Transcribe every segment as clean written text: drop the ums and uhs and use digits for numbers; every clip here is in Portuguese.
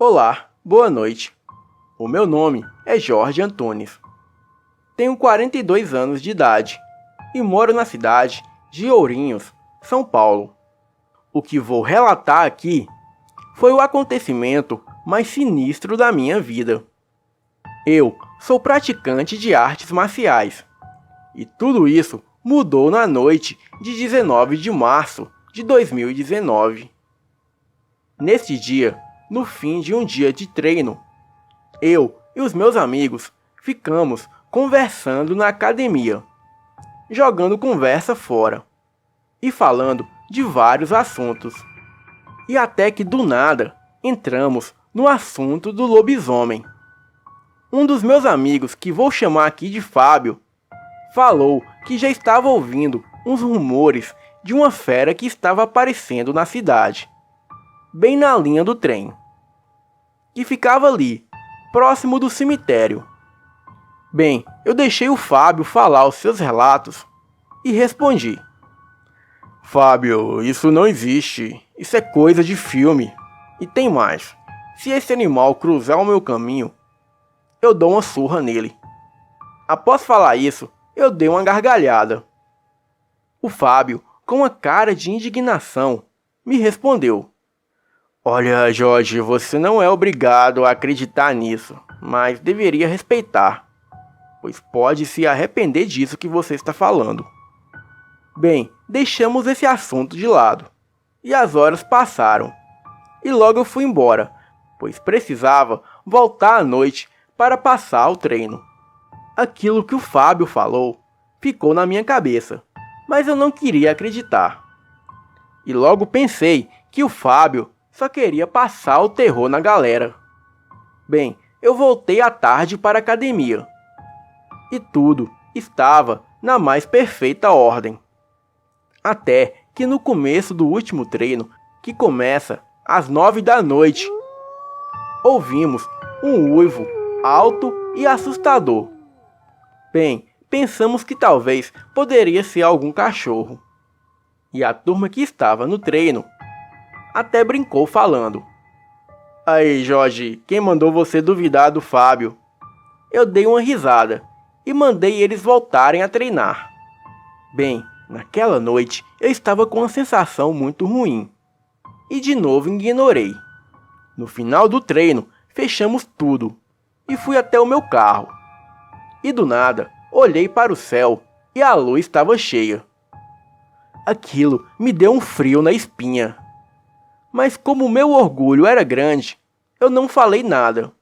Olá, boa noite. O meu nome é Jorge Antunes. Tenho 42 anos de idade e moro na cidade de Ourinhos, São Paulo. O que vou relatar aqui foi o acontecimento mais sinistro da minha vida. Eu sou praticante de artes marciais e tudo isso mudou na noite de 19 de março de 2019. Neste dia, no fim de um dia de treino, eu e os meus amigos ficamos conversando na academia, jogando conversa fora e falando de vários assuntos. E até que do nada entramos no assunto do lobisomem. Um dos meus amigos, que vou chamar aqui de Fábio, falou que já estava ouvindo uns rumores de uma fera que estava aparecendo na cidade, bem na linha do trem, que ficava ali, próximo do cemitério. Bem, eu deixei o Fábio falar os seus relatos e respondi: Fábio, isso não existe, isso é coisa de filme. E tem mais, se esse animal cruzar o meu caminho, eu dou uma surra nele. Após falar isso, eu dei uma gargalhada. O Fábio, com uma cara de indignação, me respondeu: Olha, Jorge, você não é obrigado a acreditar nisso, mas deveria respeitar, pois pode se arrepender disso que você está falando. Bem, deixamos esse assunto de lado, e as horas passaram, e logo eu fui embora, pois precisava voltar à noite para passar o treino. Aquilo que o Fábio falou ficou na minha cabeça, mas eu não queria acreditar. E logo pensei que o Fábio só queria passar o terror na galera. Bem, eu voltei à tarde para a academia, e tudo estava na mais perfeita ordem. Até que no começo do último treino, que começa às 9 da noite, ouvimos um uivo alto e assustador. Bem, pensamos que talvez poderia ser algum cachorro. E a turma que estava no treino até brincou falando: Aí, Jorge, quem mandou você duvidar do Fábio? Eu dei uma risada e mandei eles voltarem a treinar. Bem, naquela noite eu estava com uma sensação muito ruim e de novo ignorei. No final do treino, fechamos tudo e fui até o meu carro. E do nada, olhei para o céu e a lua estava cheia. Aquilo me deu um frio na espinha. Mas como o meu orgulho era grande, eu não falei nada.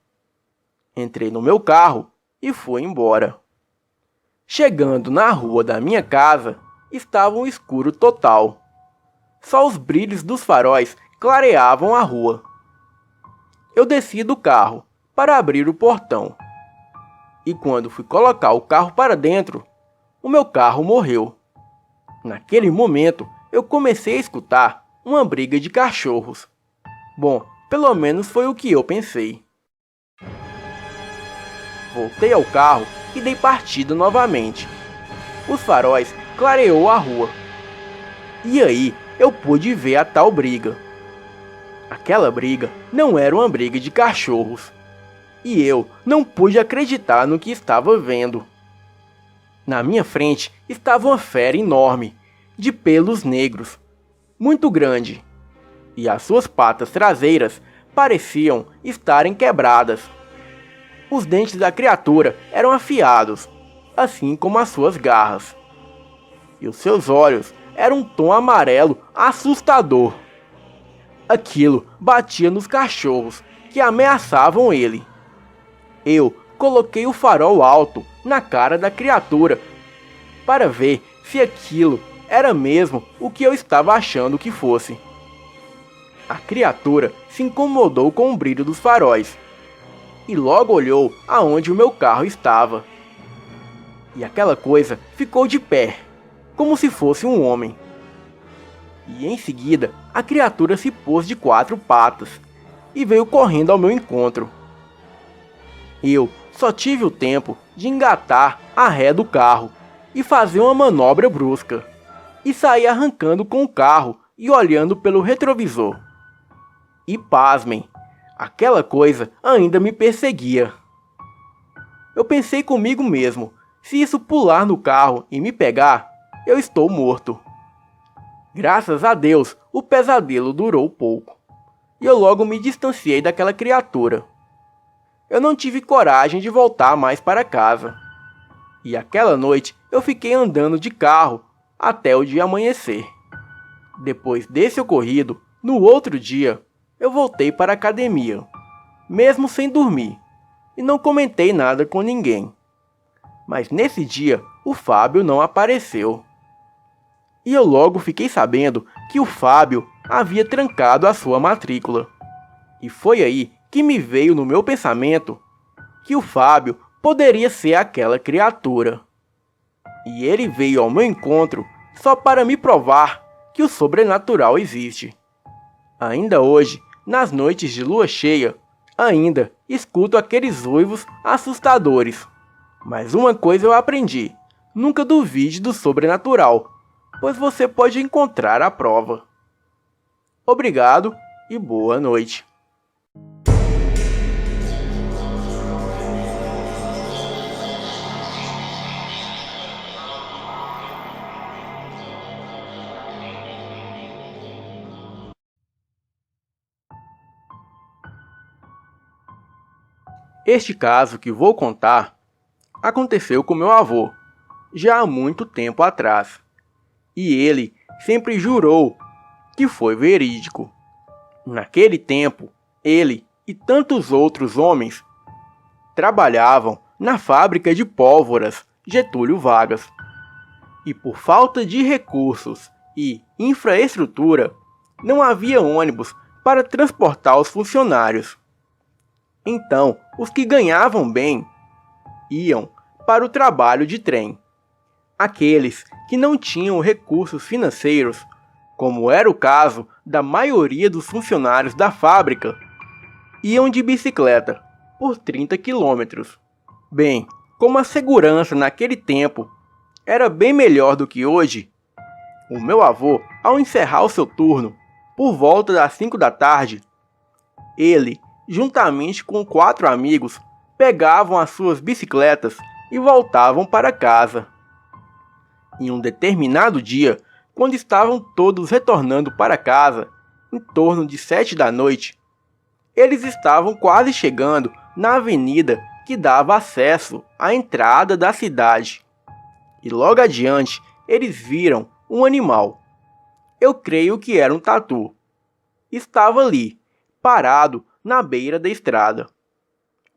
Entrei no meu carro e fui embora. Chegando na rua da minha casa, estava um escuro total. Só os brilhos dos faróis clareavam a rua. Eu desci do carro para abrir o portão. E quando fui colocar o carro para dentro, o meu carro morreu. Naquele momento, eu comecei a escutar uma briga de cachorros. Bom, pelo menos foi o que eu pensei. Voltei ao carro e dei partida novamente. Os faróis clareou a rua. E aí eu pude ver a tal briga. Aquela briga não era uma briga de cachorros. E eu não pude acreditar no que estava vendo. Na minha frente estava uma fera enorme, de pelos negros, muito grande, e as suas patas traseiras pareciam estarem quebradas. Os dentes da criatura eram afiados, assim como as suas garras. E os seus olhos eram um tom amarelo assustador. Aquilo batia nos cachorros que ameaçavam ele. Eu coloquei o farol alto na cara da criatura para ver se aquilo era mesmo o que eu estava achando que fosse. A criatura se incomodou com o brilho dos faróis e logo olhou aonde o meu carro estava. E aquela coisa ficou de pé, como se fosse um homem. E em seguida, a criatura se pôs de 4 patas e veio correndo ao meu encontro. Eu só tive o tempo de engatar a ré do carro e fazer uma manobra brusca, e sair arrancando com o carro e olhando pelo retrovisor. E pasmem, Aquela coisa ainda me perseguia. Eu pensei comigo mesmo, se isso pular no carro e me pegar, eu estou morto. Graças a Deus, o pesadelo durou pouco, e eu logo me distanciei daquela criatura. Eu não tive coragem de voltar mais para casa. E aquela noite eu fiquei andando de carro até o dia amanhecer. Depois desse ocorrido, no outro dia, eu voltei para a academia, mesmo sem dormir, e não comentei nada com ninguém. Mas nesse dia, o Fábio não apareceu. E eu logo fiquei sabendo que o Fábio havia trancado a sua matrícula. E foi aí que me veio no meu pensamento que o Fábio poderia ser aquela criatura. E ele veio ao meu encontro só para me provar que o sobrenatural existe. Ainda hoje, nas noites de lua cheia, ainda escuto aqueles uivos assustadores. Mas uma coisa eu aprendi: nunca duvide do sobrenatural, pois você pode encontrar a prova. Obrigado e boa noite. Este caso que vou contar aconteceu com meu avô, já há muito tempo atrás. E ele sempre jurou que foi verídico. Naquele tempo, ele e tantos outros homens trabalhavam na fábrica de pólvoras Getúlio Vargas. E por falta de recursos e infraestrutura, não havia ônibus para transportar os funcionários. Então, os que ganhavam bem iam para o trabalho de trem. Aqueles que não tinham recursos financeiros, como era o caso da maioria dos funcionários da fábrica, iam de bicicleta por 30 quilômetros. Bem, como a segurança naquele tempo era bem melhor do que hoje, o meu avô, ao encerrar o seu turno, por volta das 5 da tarde, ele, juntamente com 4 amigos, pegavam as suas bicicletas e voltavam para casa. Em um determinado dia, quando estavam todos retornando para casa, em torno de 7 da noite, eles estavam quase chegando na avenida que dava acesso à entrada da cidade. E logo adiante, eles viram um animal. Eu creio que era um tatu. Estava ali, parado na beira da estrada.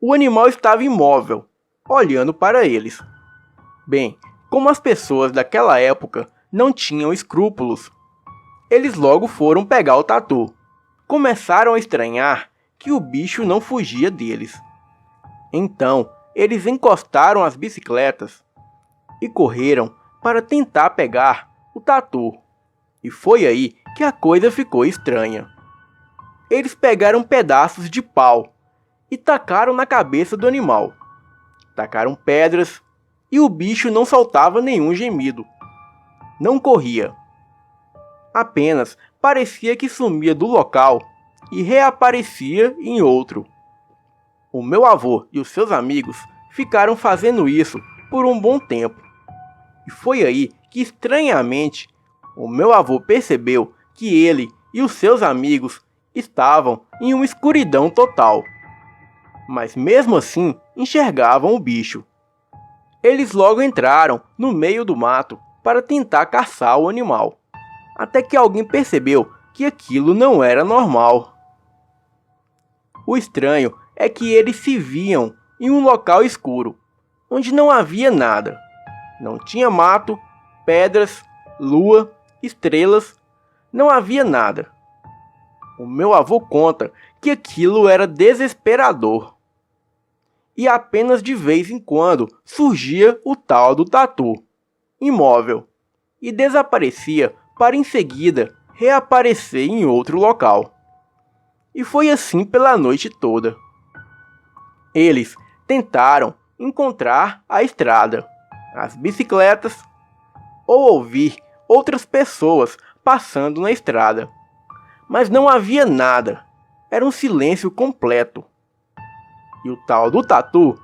O animal estava imóvel, olhando para eles. Bem, como as pessoas daquela época não tinham escrúpulos, eles logo foram pegar o tatu. Começaram a estranhar que o bicho não fugia deles. Então, eles encostaram as bicicletas e correram para tentar pegar o tatu. E foi aí que a coisa ficou estranha. Eles pegaram pedaços de pau e tacaram na cabeça do animal. Tacaram pedras e o bicho não soltava nenhum gemido. Não corria. Apenas parecia que sumia do local e reaparecia em outro. O meu avô e os seus amigos ficaram fazendo isso por um bom tempo. E foi aí que, estranhamente, o meu avô percebeu que ele e os seus amigos estavam em uma escuridão total. Mas mesmo assim enxergavam o bicho. Eles logo entraram no meio do mato para tentar caçar o animal, até que alguém percebeu que aquilo não era normal. O estranho é que eles se viam em um local escuro, onde não havia nada. Não tinha mato, pedras, lua, estrelas, não havia nada. O meu avô conta que aquilo era desesperador. E apenas de vez em quando surgia o tal do tatu, imóvel, e desaparecia para em seguida reaparecer em outro local. E foi assim pela noite toda. Eles tentaram encontrar a estrada, as bicicletas, ou ouvir outras pessoas passando na estrada. Mas não havia nada. era um silêncio completo. E o tal do tatu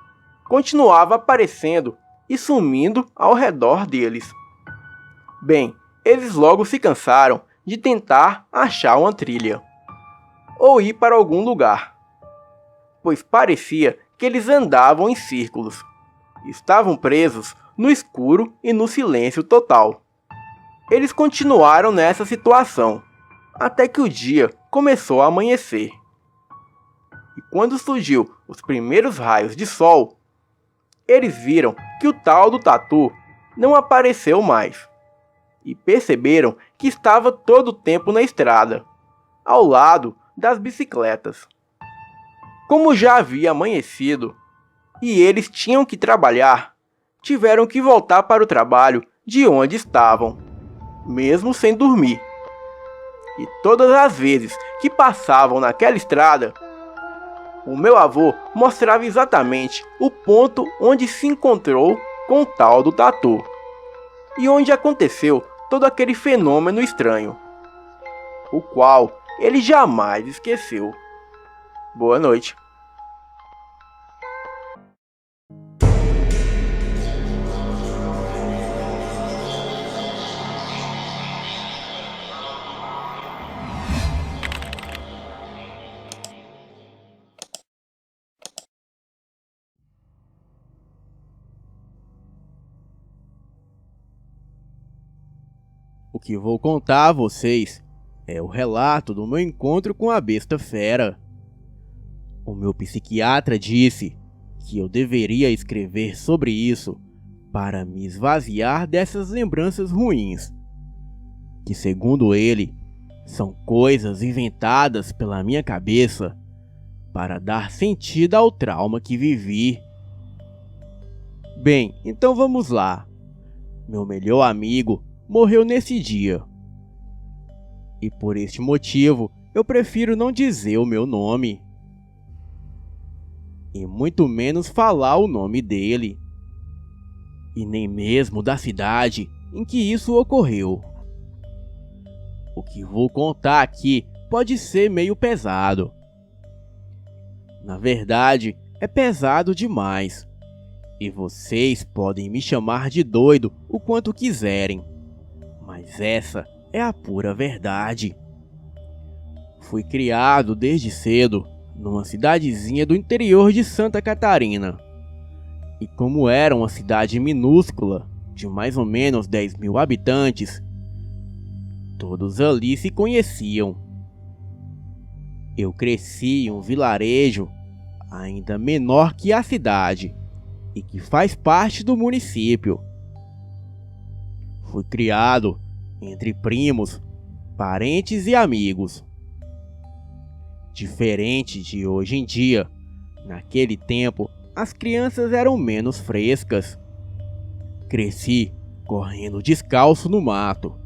continuava aparecendo e sumindo ao redor deles. Bem, eles logo se cansaram de tentar achar uma trilha ou ir para algum lugar, pois parecia que eles andavam em círculos. Estavam presos no escuro e no silêncio total. Eles continuaram nessa situação, até que o dia começou a amanhecer. E quando surgiu os primeiros raios de sol, eles viram que o tal do tatu não apareceu mais. E perceberam que estava todo o tempo na estrada, ao lado das bicicletas. Como já havia amanhecido e eles tinham que trabalhar, tiveram que voltar para o trabalho de onde estavam, mesmo sem dormir. E todas as vezes que passavam naquela estrada, o meu avô mostrava exatamente o ponto onde se encontrou com o tal do tatu e onde aconteceu todo aquele fenômeno estranho, o qual ele jamais esqueceu. Boa noite. O que vou contar a vocês é o relato do meu encontro com a besta fera. O meu psiquiatra disse que eu deveria escrever sobre isso para me esvaziar dessas lembranças ruins, que segundo ele, são coisas inventadas pela minha cabeça para dar sentido ao trauma que vivi. Bem, então vamos lá. Meu melhor amigo morreu nesse dia. E por este motivo, eu prefiro não dizer o meu nome. E muito menos falar o nome dele. E nem mesmo da cidade em que isso ocorreu. O que vou contar aqui pode ser meio pesado. Na verdade, é pesado demais. E vocês podem me chamar de doido o quanto quiserem. Mas essa é a pura verdade. Fui criado desde cedo numa cidadezinha do interior de Santa Catarina. E como era uma cidade minúscula, de mais ou menos 10.000 habitantes, todos ali se conheciam. Eu cresci em um vilarejo ainda menor que a cidade e que faz parte do município. Fui criado entre primos, parentes e amigos. Diferente de hoje em dia, naquele tempo as crianças eram menos frescas. Cresci correndo descalço no mato,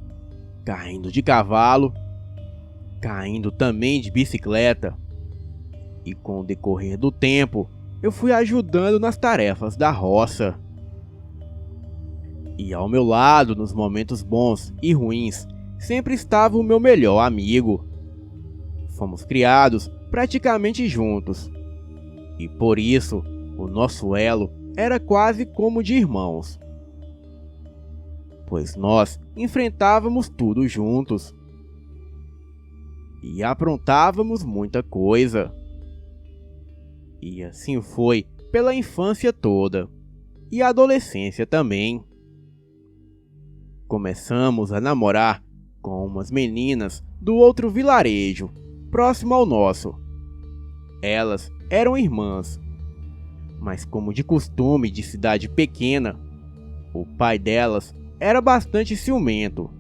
caindo de cavalo, caindo também de bicicleta. E com o decorrer do tempo, eu fui ajudando nas tarefas da roça. E ao meu lado, nos momentos bons e ruins, sempre estava o meu melhor amigo. Fomos criados praticamente juntos. E por isso, o nosso elo era quase como de irmãos. Pois nós enfrentávamos tudo juntos. E aprontávamos muita coisa. E assim foi pela infância toda. E a adolescência também. Começamos a namorar com umas meninas do outro vilarejo, próximo ao nosso. Elas eram irmãs, mas como de costume de cidade pequena, o pai delas era bastante ciumento.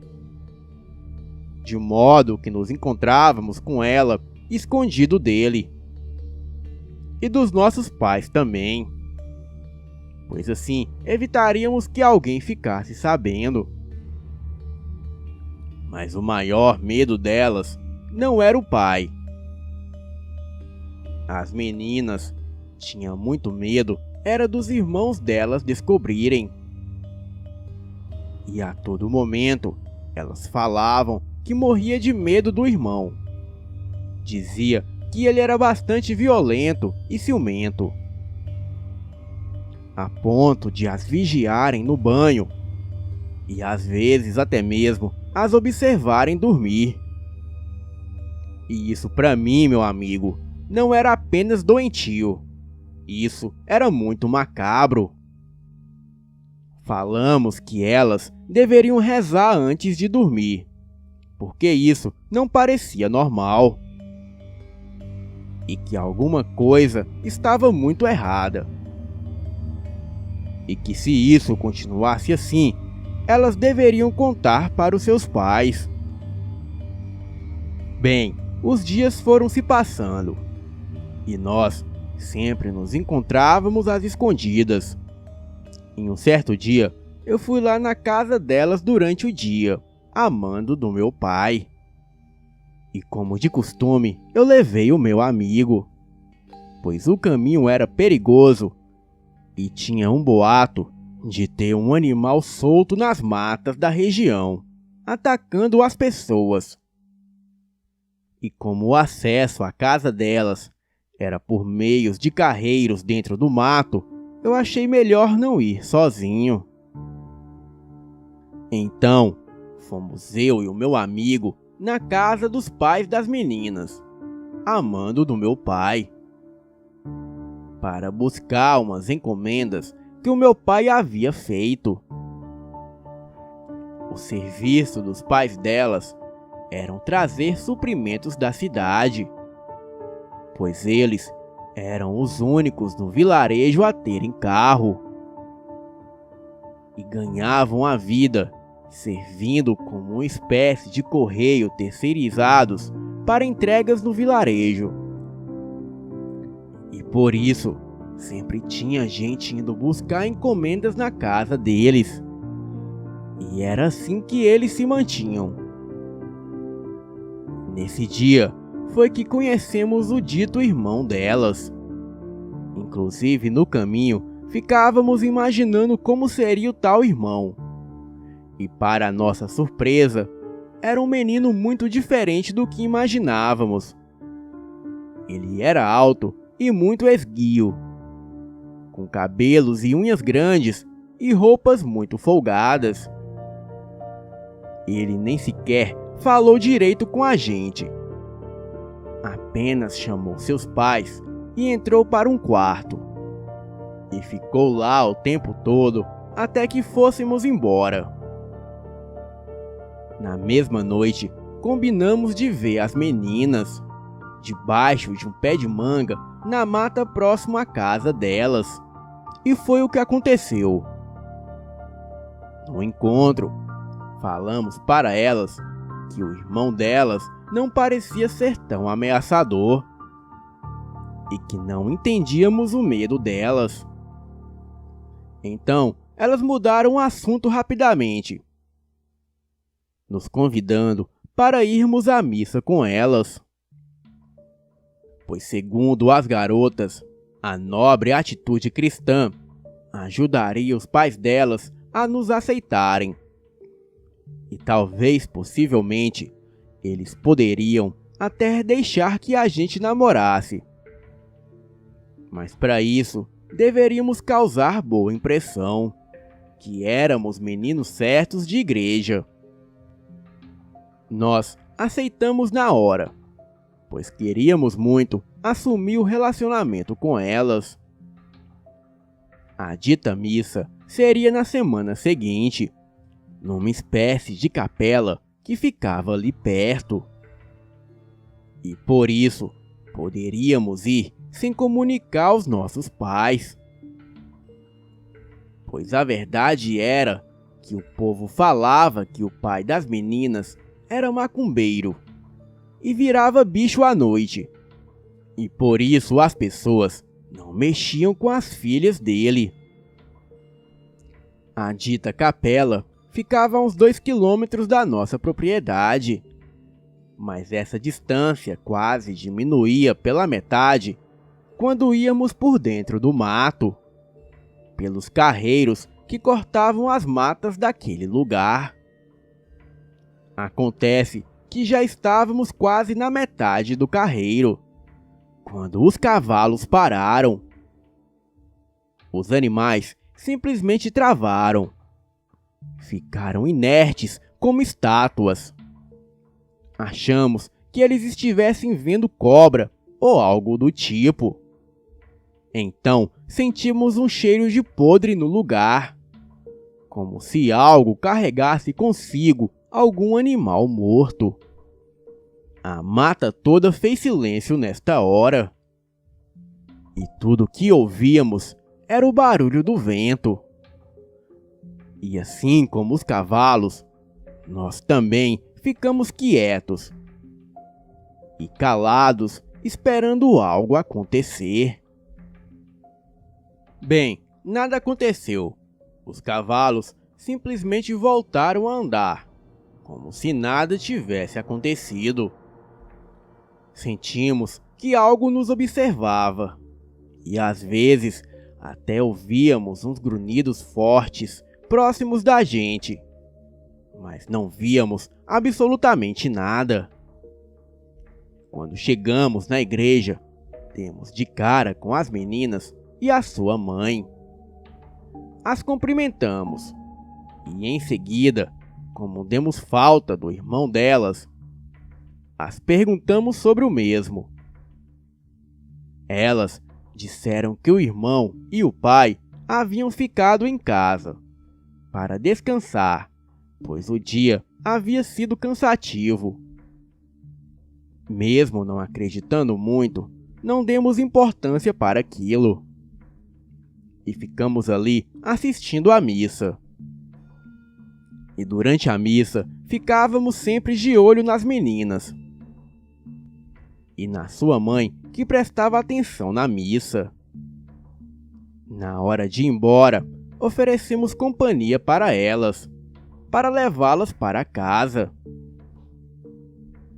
De modo que nos encontrávamos com ela escondido dele. E dos nossos pais também. Pois assim evitaríamos que alguém ficasse sabendo. Mas o maior medo delas não era o pai. As meninas tinham muito medo, era dos irmãos delas descobrirem. E a todo momento elas falavam que morria de medo do irmão. Dizia que ele era bastante violento e ciumento, a ponto de as vigiarem no banho e às vezes até mesmo as observarem dormir. E isso pra mim, meu amigo, não era apenas doentio, isso era muito macabro. Falamos que elas deveriam rezar antes de dormir, porque isso não parecia normal. E que alguma coisa estava muito errada. E que se isso continuasse assim, elas deveriam contar para os seus pais. Bem, os dias foram se passando, e nós sempre nos encontrávamos às escondidas. Em um certo dia, eu fui lá na casa delas durante o dia, a mando do meu pai. E como de costume, eu levei o meu amigo, pois o caminho era perigoso e tinha um boato de ter um animal solto nas matas da região, atacando as pessoas. E como o acesso à casa delas era por meios de carreiros dentro do mato, eu achei melhor não ir sozinho. Então, fomos eu e o meu amigo na casa dos pais das meninas, a mando do meu pai, para buscar umas encomendas que o meu pai havia feito. O serviço dos pais delas era trazer suprimentos da cidade, pois eles eram os únicos no vilarejo a terem carro e ganhavam a vida servindo como uma espécie de correio terceirizados para entregas no vilarejo. E por isso, sempre tinha gente indo buscar encomendas na casa deles. E era assim que eles se mantinham. Nesse dia, foi que conhecemos o dito irmão delas. Inclusive, no caminho, ficávamos imaginando como seria o tal irmão. E para nossa surpresa, era um menino muito diferente do que imaginávamos. Ele era alto e muito esguio, com cabelos e unhas grandes e roupas muito folgadas. Ele nem sequer falou direito com a gente. Apenas chamou seus pais e entrou para um quarto. E ficou lá o tempo todo até que fôssemos embora. Na mesma noite, combinamos de ver as meninas, debaixo de um pé de manga, na mata próximo à casa delas. E foi o que aconteceu. No encontro, falamos para elas que o irmão delas não parecia ser tão ameaçador e que não entendíamos o medo delas. Então, elas mudaram o assunto rapidamente, nos convidando para irmos à missa com elas. Pois, segundo as garotas, a nobre atitude cristã ajudaria os pais delas a nos aceitarem. E talvez, possivelmente, eles poderiam até deixar que a gente namorasse. Mas para isso, deveríamos causar boa impressão, que éramos meninos certos de igreja. Nós aceitamos na hora, pois queríamos muito assumir o relacionamento com elas. A dita missa seria na semana seguinte, numa espécie de capela que ficava ali perto. E por isso, poderíamos ir sem comunicar aos nossos pais. Pois a verdade era que o povo falava que o pai das meninas era macumbeiro e virava bicho à noite. E por isso as pessoas não mexiam com as filhas dele. A dita capela ficava a uns 2 quilômetros da nossa propriedade, mas essa distância quase diminuía pela metade quando íamos por dentro do mato, pelos carreiros que cortavam as matas daquele lugar. Acontece que já estávamos quase na metade do carreiro, quando os cavalos pararam. Os animais simplesmente travaram. Ficaram inertes como estátuas. Achamos que eles estivessem vendo cobra ou algo do tipo. Então sentimos um cheiro de podre no lugar, como se algo carregasse consigo algum animal morto. A mata toda fez silêncio nesta hora. E tudo que ouvíamos era o barulho do vento. E assim como os cavalos, nós também ficamos quietos e calados, esperando algo acontecer. Bem, nada aconteceu. Os cavalos simplesmente voltaram a andar, como se nada tivesse acontecido. Sentimos que algo nos observava, e às vezes até ouvíamos uns grunhidos fortes próximos da gente, mas não víamos absolutamente nada. Quando chegamos na igreja, demos de cara com as meninas e a sua mãe. As cumprimentamos e em seguida, como demos falta do irmão delas, as perguntamos sobre o mesmo. Elas disseram que o irmão e o pai haviam ficado em casa para descansar, pois o dia havia sido cansativo. Mesmo não acreditando muito, não demos importância para aquilo e ficamos ali assistindo à missa. E durante a missa, ficávamos sempre de olho nas meninas e na sua mãe, que prestava atenção na missa. Na hora de ir embora, oferecemos companhia para elas, para levá-las para casa.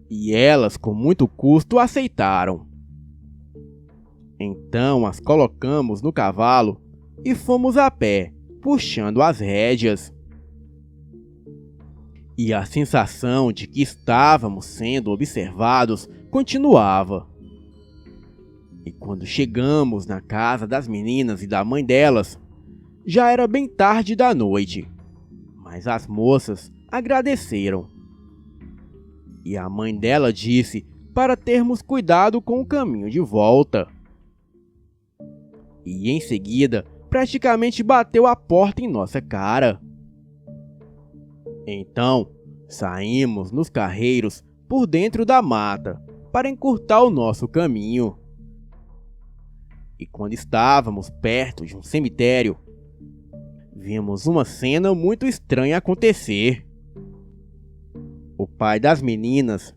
E elas, com muito custo, aceitaram. Então as colocamos no cavalo e fomos a pé, puxando as rédeas. E a sensação de que estávamos sendo observados continuava. E quando chegamos na casa das meninas e da mãe delas, já era bem tarde da noite, mas as moças agradeceram. E a mãe dela disse para termos cuidado com o caminho de volta. E em seguida, praticamente bateu a porta em nossa cara. Então, saímos nos carreiros por dentro da mata para encurtar o nosso caminho. E quando estávamos perto de um cemitério, vimos uma cena muito estranha acontecer. O pai das meninas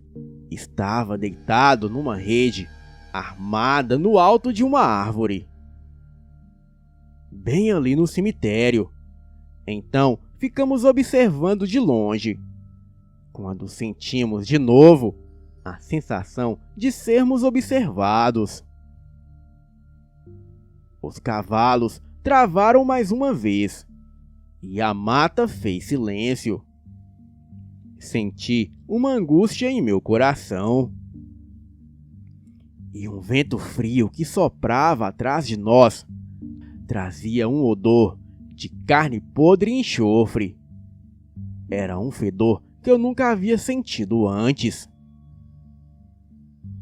estava deitado numa rede armada no alto de uma árvore, bem ali no cemitério. Então ficamos observando de longe, quando sentimos de novo a sensação de sermos observados. Os cavalos travaram mais uma vez e a mata fez silêncio. Senti uma angústia em meu coração. E um vento frio que soprava atrás de nós trazia um odor de carne podre e enxofre. Era um fedor que eu nunca havia sentido antes.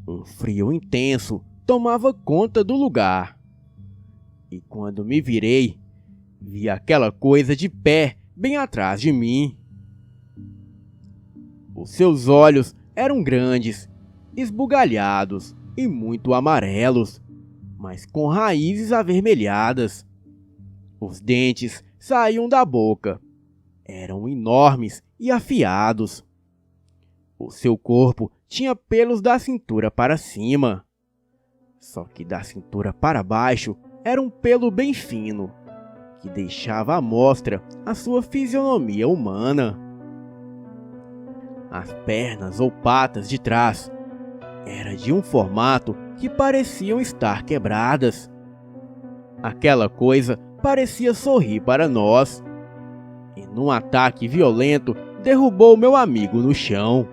Um frio intenso tomava conta do lugar. E quando me virei, vi aquela coisa de pé bem atrás de mim. Os seus olhos eram grandes, esbugalhados e muito amarelos, mas com raízes avermelhadas. Os dentes saíam da boca. Eram enormes e afiados. O seu corpo tinha pelos da cintura para cima. Só que da cintura para baixo era um pelo bem fino, que deixava à mostra a sua fisionomia humana. As pernas ou patas de trás eram de um formato que pareciam estar quebradas. Aquela coisa parecia sorrir para nós, e num ataque violento derrubou meu amigo no chão.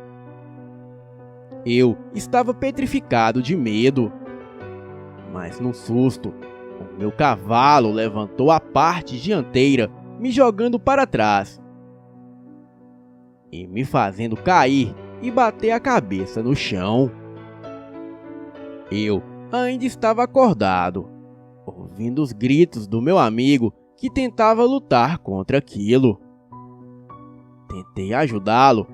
Eu estava petrificado de medo, mas no susto, o meu cavalo levantou a parte dianteira, me jogando para trás e me fazendo cair e bater a cabeça no chão. Eu ainda estava acordado, ouvindo os gritos do meu amigo que tentava lutar contra aquilo. Tentei ajudá-lo,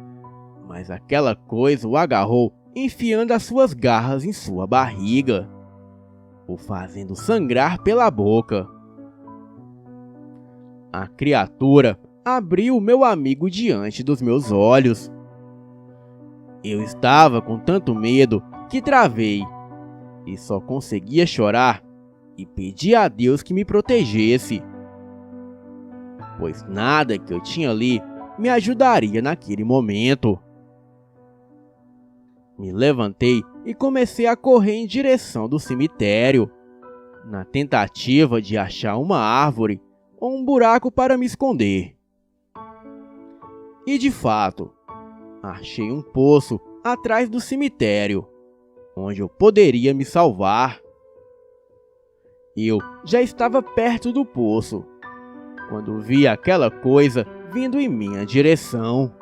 mas aquela coisa o agarrou, enfiando as suas garras em sua barriga, o fazendo sangrar pela boca. A criatura abriu o meu amigo diante dos meus olhos. Eu estava com tanto medo que travei e só conseguia chorar e pedir a Deus que me protegesse, pois nada que eu tinha ali me ajudaria naquele momento. Me levantei e comecei a correr em direção do cemitério, na tentativa de achar uma árvore ou um buraco para me esconder. E de fato, achei um poço atrás do cemitério, onde eu poderia me salvar. Eu já estava perto do poço, quando vi aquela coisa vindo em minha direção.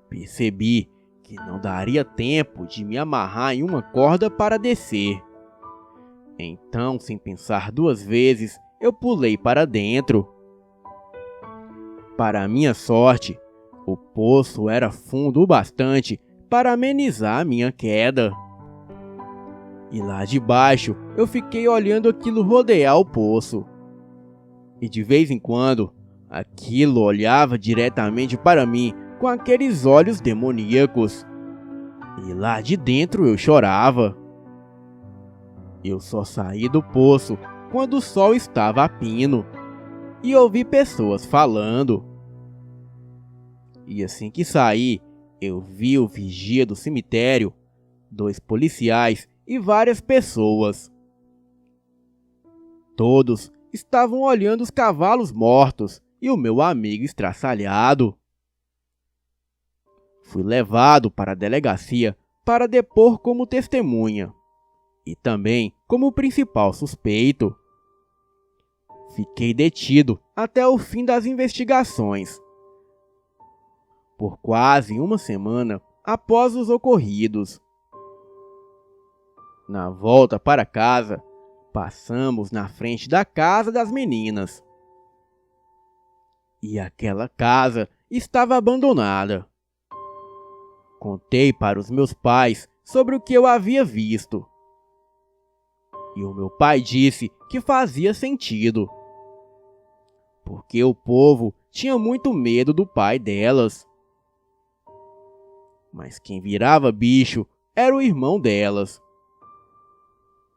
Percebi que não daria tempo de me amarrar em uma corda para descer. Então, sem pensar duas vezes, eu pulei para dentro. Para minha sorte, o poço era fundo o bastante para amenizar a minha queda. E lá de baixo, eu fiquei olhando aquilo rodear o poço. E de vez em quando, aquilo olhava diretamente para mim com aqueles olhos demoníacos. E lá de dentro eu chorava. Eu só saí do poço quando o sol estava a pino e ouvi pessoas falando. E assim que saí, eu vi o vigia do cemitério, 2 policiais e várias pessoas. Todos estavam olhando os cavalos mortos e o meu amigo estraçalhado. Fui levado para a delegacia para depor como testemunha e também como principal suspeito. Fiquei detido até o fim das investigações, por quase uma semana após os ocorridos. Na volta para casa, passamos na frente da casa das meninas. E aquela casa estava abandonada. Contei para os meus pais sobre o que eu havia visto. E o meu pai disse que fazia sentido, porque o povo tinha muito medo do pai delas. Mas quem virava bicho era o irmão delas.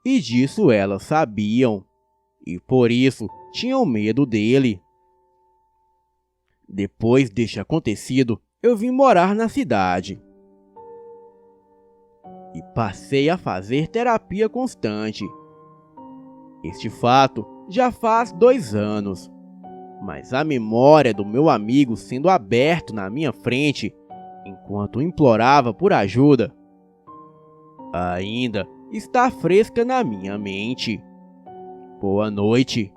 E disso elas sabiam, e por isso tinham medo dele. Depois deste acontecido, eu vim morar na cidade. E passei a fazer terapia constante. Este fato já faz 2 anos, mas a memória do meu amigo sendo aberto na minha frente, enquanto implorava por ajuda, ainda está fresca na minha mente. Boa noite.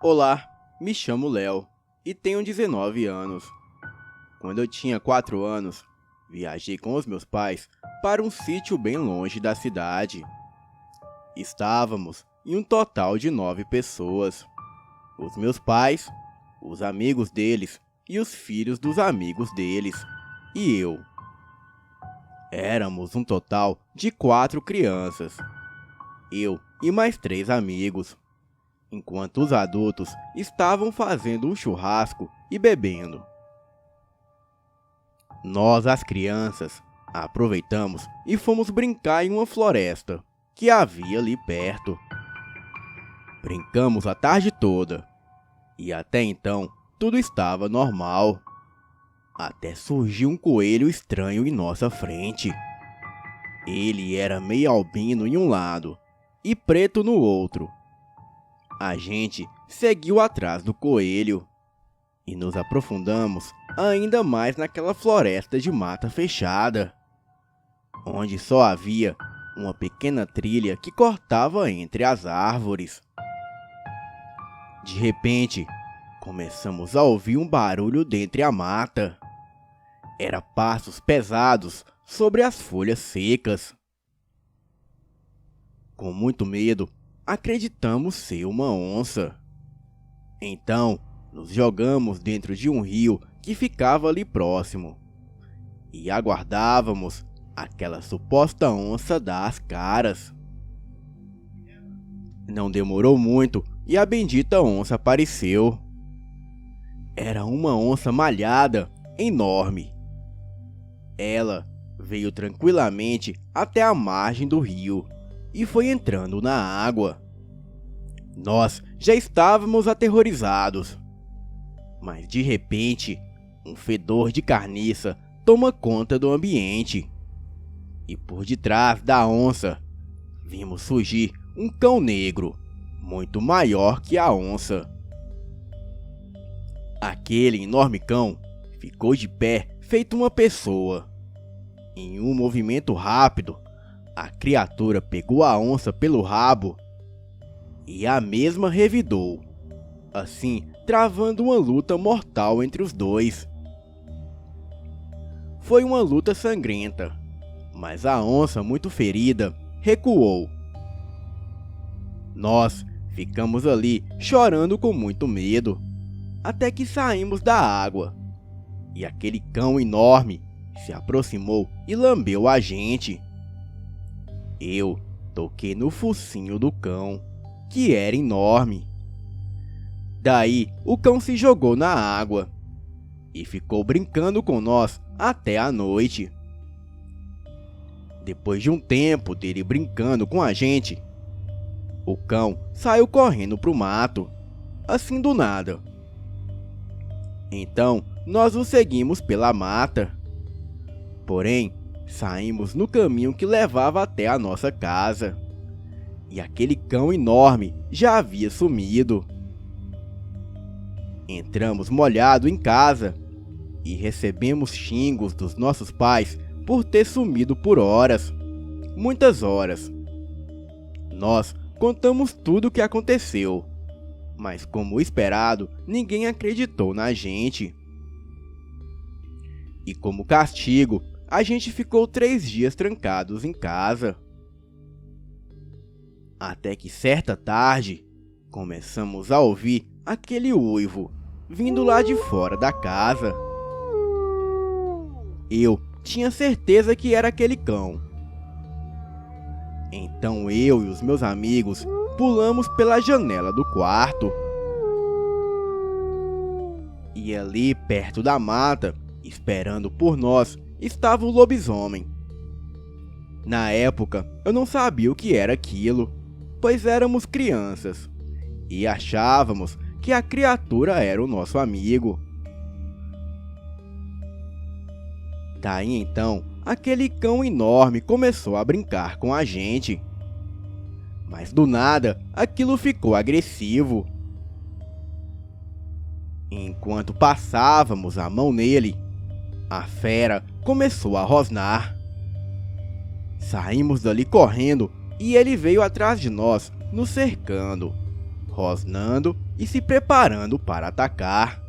Olá, me chamo Léo e tenho 19 anos. Quando eu tinha 4 anos, viajei com os meus pais para um sítio bem longe da cidade. Estávamos em um total de 9 pessoas. Os meus pais, os amigos deles e os filhos dos amigos deles, e eu. Éramos um total de 4 crianças. Eu e mais 3 amigos, enquanto os adultos estavam fazendo um churrasco e bebendo. Nós, as crianças, aproveitamos e fomos brincar em uma floresta, que havia ali perto. Brincamos a tarde toda e até então tudo estava normal. Até surgiu um coelho estranho em nossa frente. Ele era meio albino em um lado e preto no outro. A gente seguiu atrás do coelho e nos aprofundamos ainda mais naquela floresta de mata fechada, onde só havia uma pequena trilha que cortava entre as árvores. De repente, começamos a ouvir um barulho dentre a mata. Era passos pesados sobre as folhas secas. Com muito medo, acreditamos ser uma onça. Então, nos jogamos dentro de um rio que ficava ali próximo e aguardávamos aquela suposta onça dar as caras. Não demorou muito e a bendita onça apareceu. Era uma onça malhada, enorme. Ela veio tranquilamente até a margem do rio e foi entrando na água. Nós já estávamos aterrorizados, mas de repente, um fedor de carniça toma conta do ambiente. E por detrás da onça, vimos surgir um cão negro, muito maior que a onça. Aquele enorme cão ficou de pé feito uma pessoa. Em um movimento rápido, a criatura pegou a onça pelo rabo e a mesma revidou, assim travando uma luta mortal entre os dois. Foi uma luta sangrenta, mas a onça, muito ferida, recuou. Nós ficamos ali chorando com muito medo, até que saímos da água, e aquele cão enorme se aproximou e lambeu a gente. Eu toquei no focinho do cão, que era enorme. Daí o cão se jogou na água e ficou brincando com nós até a noite. Depois de um tempo dele brincando com a gente, o cão saiu correndo pro mato, assim do nada. Então nós o seguimos pela mata. Porém, saímos no caminho que levava até a nossa casa, e aquele cão enorme já havia sumido. Entramos molhado em casa e recebemos xingos dos nossos pais por ter sumido por horas, muitas horas. Nós contamos tudo o que aconteceu, mas como esperado, ninguém acreditou na gente. E como castigo, a gente ficou 3 dias trancados em casa. Até que certa tarde, começamos a ouvir aquele uivo vindo lá de fora da casa. Eu tinha certeza que era aquele cão. Então eu e os meus amigos pulamos pela janela do quarto. E ali perto da mata, esperando por nós, estava o lobisomem. Na época, eu não sabia o que era aquilo, pois éramos crianças e achávamos que a criatura era o nosso amigo. Daí então, aquele cão enorme começou a brincar com a gente. Mas do nada, aquilo ficou agressivo. Enquanto passávamos a mão nele, a fera começou a rosnar. Saímos dali correndo e ele veio atrás de nós, nos cercando, rosnando e se preparando para atacar.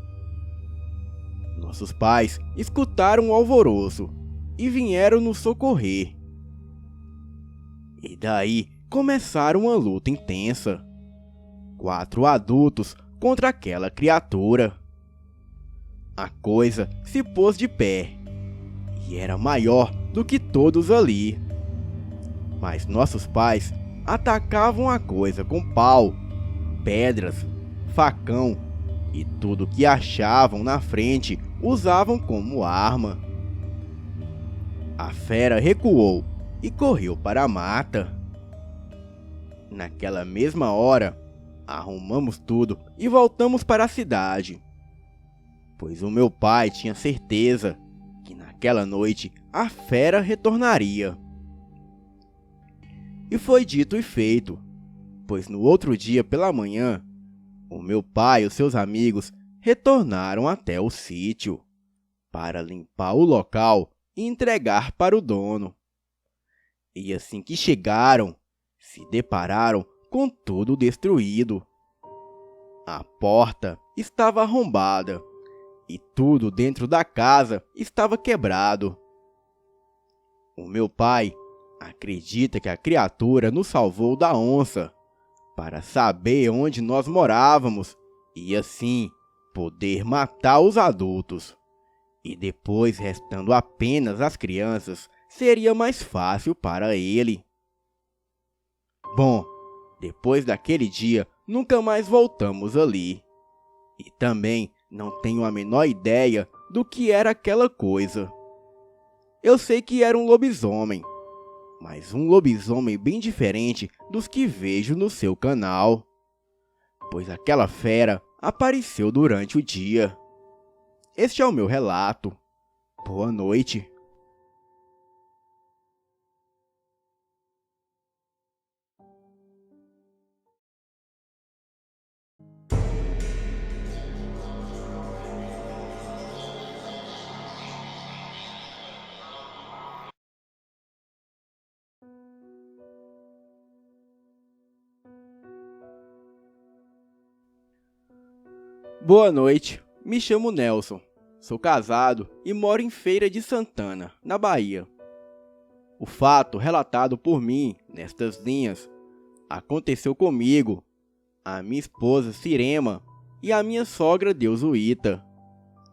Nossos pais escutaram o alvoroço e vieram nos socorrer. E daí começaram uma luta intensa. 4 adultos contra aquela criatura. A coisa se pôs de pé e era maior do que todos ali. Mas nossos pais atacavam a coisa com pau, pedras, facão e tudo que achavam na frente usavam como arma. A fera recuou e correu para a mata. Naquela mesma hora, arrumamos tudo e voltamos para a cidade, pois o meu pai tinha certeza que naquela noite a fera retornaria. E foi dito e feito, pois no outro dia pela manhã, o meu pai e os seus amigos retornaram até o sítio para limpar o local e entregar para o dono. E assim que chegaram, se depararam com tudo destruído. A porta estava arrombada e tudo dentro da casa estava quebrado. O meu pai acredita que a criatura nos salvou da onça para saber onde nós morávamos e assim poder matar os adultos. E depois, restando apenas as crianças, seria mais fácil para ele. Bom, depois daquele dia, nunca mais voltamos ali. E também não tenho a menor ideia do que era aquela coisa. Eu sei que era um lobisomem, mas um lobisomem bem diferente dos que vejo no seu canal, pois aquela fera apareceu durante o dia. Este é o meu relato. Boa noite. Boa noite, me chamo Nelson, sou casado e moro em Feira de Santana, na Bahia. O fato relatado por mim nestas linhas aconteceu comigo, a minha esposa Cirema e a minha sogra Deusuíta,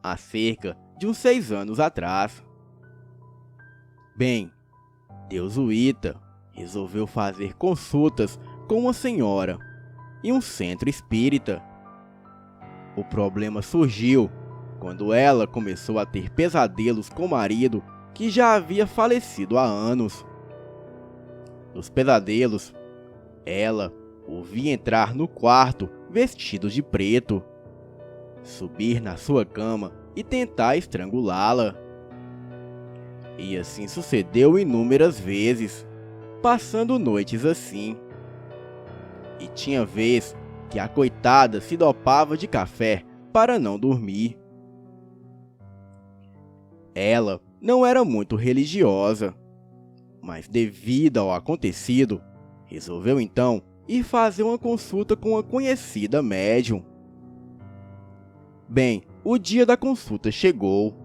há cerca de uns 6 anos atrás. Bem, Deusuíta resolveu fazer consultas com uma senhora em um centro espírita. O problema surgiu quando ela começou a ter pesadelos com o marido que já havia falecido há anos. Nos pesadelos, ela o via entrar no quarto vestido de preto, subir na sua cama e tentar estrangulá-la. E assim sucedeu inúmeras vezes, passando noites assim. E tinha vez que a coitada se dopava de café para não dormir. Ela não era muito religiosa, mas devido ao acontecido, resolveu então ir fazer uma consulta com uma conhecida médium. Bem, o dia da consulta chegou.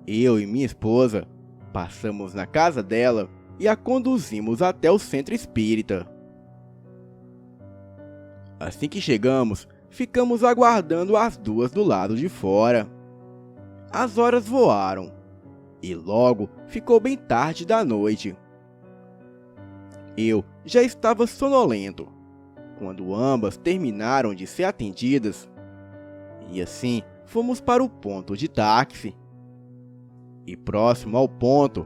Eu e minha esposa passamos na casa dela e a conduzimos até o centro espírita. Assim que chegamos, ficamos aguardando as duas do lado de fora. As horas voaram e logo ficou bem tarde da noite. Eu já estava sonolento quando ambas terminaram de ser atendidas e assim fomos para o ponto de táxi. E próximo ao ponto,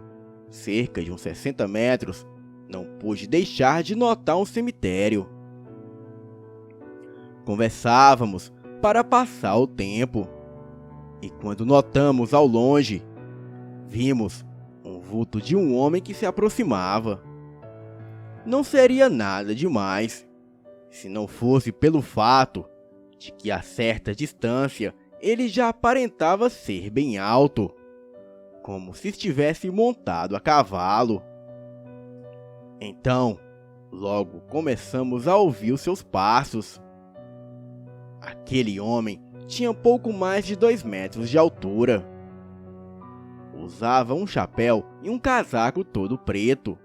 cerca de uns 60 metros, não pude deixar de notar um cemitério. Conversávamos para passar o tempo, e quando notamos ao longe, vimos um vulto de um homem que se aproximava. Não seria nada demais, se não fosse pelo fato de que a certa distância ele já aparentava ser bem alto, como se estivesse montado a cavalo. Então, logo começamos a ouvir os seus passos. Aquele homem tinha pouco mais de 2 metros de altura. Usava um chapéu e um casaco todo preto,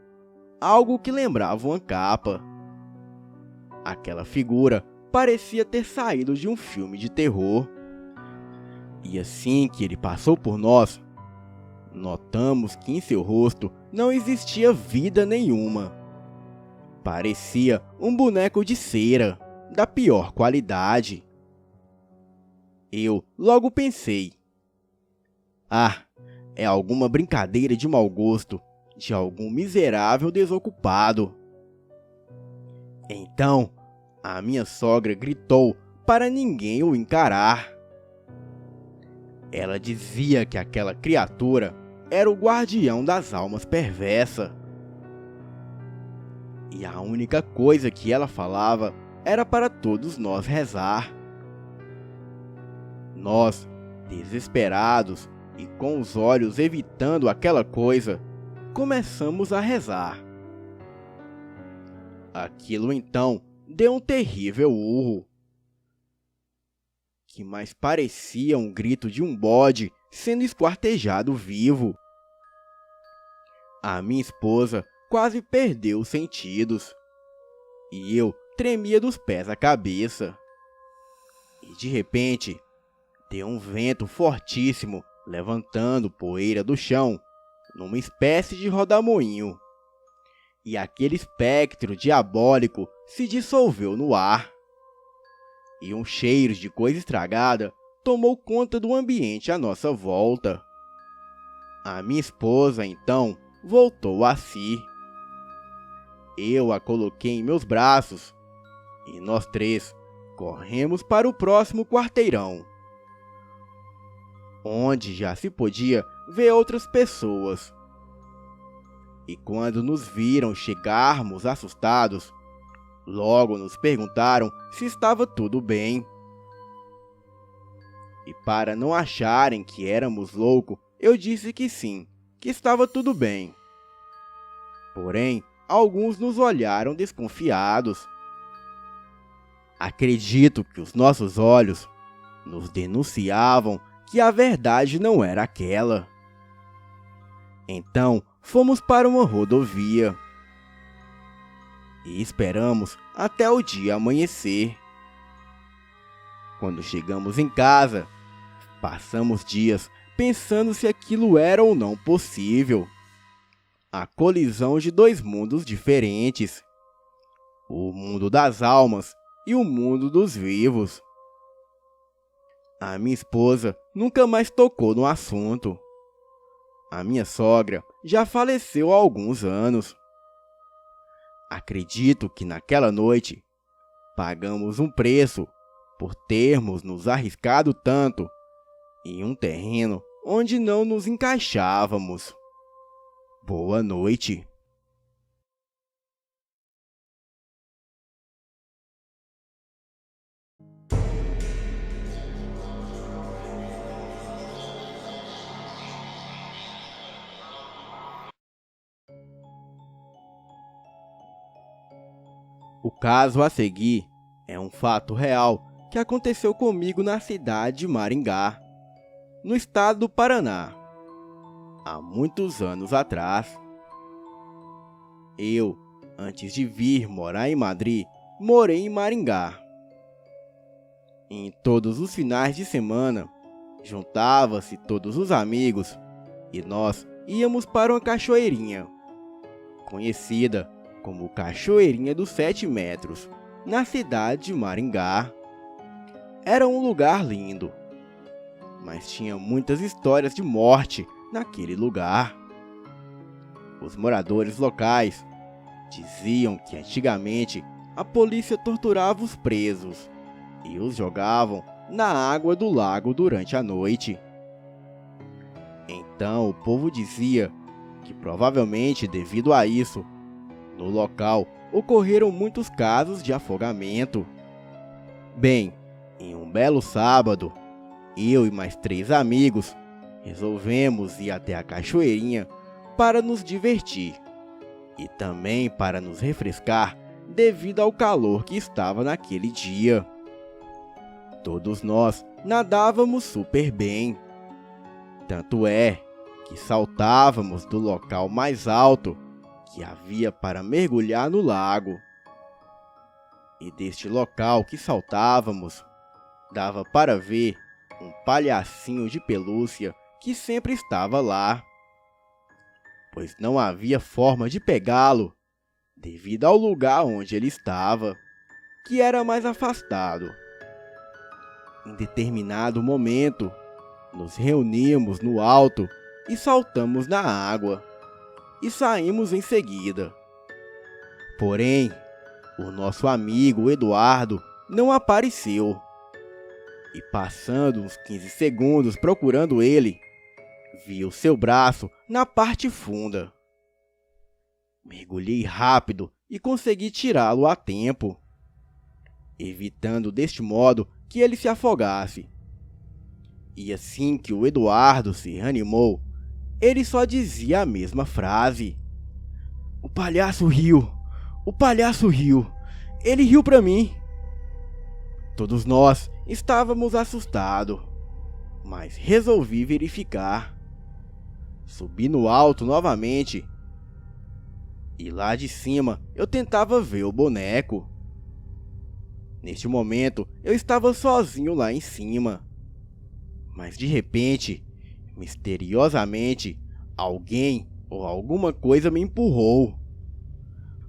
algo que lembrava uma capa. Aquela figura parecia ter saído de um filme de terror. E assim que ele passou por nós, notamos que em seu rosto não existia vida nenhuma. Parecia um boneco de cera, da pior qualidade. Eu logo pensei: ah, é alguma brincadeira de mau gosto de algum miserável desocupado. Então, a minha sogra gritou para ninguém o encarar. Ela dizia que aquela criatura era o guardião das almas perversas. E a única coisa que ela falava era para todos nós rezar. Nós, desesperados e com os olhos evitando aquela coisa, começamos a rezar. Aquilo então deu um terrível urro, que mais parecia um grito de um bode sendo esquartejado vivo. A minha esposa quase perdeu os sentidos, e eu tremia dos pés à cabeça. E de repente, deu um vento fortíssimo, levantando poeira do chão, numa espécie de rodamoinho. E aquele espectro diabólico se dissolveu no ar. E um cheiro de coisa estragada tomou conta do ambiente à nossa volta. A minha esposa, então, voltou a si. Eu a coloquei em meus braços e nós três corremos para o próximo quarteirão, onde já se podia ver outras pessoas. E quando nos viram chegarmos assustados, logo nos perguntaram se estava tudo bem. E para não acharem que éramos loucos, eu disse que sim, que estava tudo bem. Porém, alguns nos olharam desconfiados. Acredito que os nossos olhos nos denunciavam que a verdade não era aquela. Então, fomos para uma rodovia e esperamos até o dia amanhecer. Quando chegamos em casa, passamos dias pensando se aquilo era ou não possível. A colisão de dois mundos diferentes, o mundo das almas e o mundo dos vivos. A minha esposa nunca mais tocou no assunto. A minha sogra já faleceu há alguns anos. Acredito que naquela noite pagamos um preço por termos nos arriscado tanto em um terreno onde não nos encaixávamos. Boa noite. O caso a seguir é um fato real que aconteceu comigo na cidade de Maringá, no estado do Paraná, há muitos anos atrás. Eu, antes de vir morar em Madrid, morei em Maringá. Em todos os finais de semana, juntava-se todos os amigos e nós íamos para uma cachoeirinha, conhecida como Cachoeirinha dos 7 Metros, na cidade de Maringá. Era um lugar lindo, mas tinha muitas histórias de morte naquele lugar. Os moradores locais diziam que antigamente a polícia torturava os presos e os jogavam na água do lago durante a noite. Então o povo dizia que provavelmente devido a isso, no local ocorreram muitos casos de afogamento. Bem, em um belo sábado, eu e mais 3 amigos resolvemos ir até a cachoeirinha para nos divertir e também para nos refrescar devido ao calor que estava naquele dia. Todos nós nadávamos super bem. Tanto é que saltávamos do local mais alto que havia para mergulhar no lago. E deste local que saltávamos, dava para ver um palhacinho de pelúcia que sempre estava lá, pois não havia forma de pegá-lo devido ao lugar onde ele estava, que era mais afastado. Em determinado momento, nos reunimos no alto e saltamos na água, e saímos em seguida. Porém, o nosso amigo Eduardo não apareceu. E passando uns 15 segundos procurando ele, vi o seu braço na parte funda. Mergulhei rápido e consegui tirá-lo a tempo, evitando deste modo que ele se afogasse. E assim que o Eduardo se reanimou, ele só dizia a mesma frase: "O palhaço riu! O palhaço riu! Ele riu pra mim!" Todos nós estávamos assustados, mas resolvi verificar. Subi no alto novamente e lá de cima eu tentava ver o boneco. Neste momento eu estava sozinho lá em cima, mas de repente, misteriosamente, alguém ou alguma coisa me empurrou,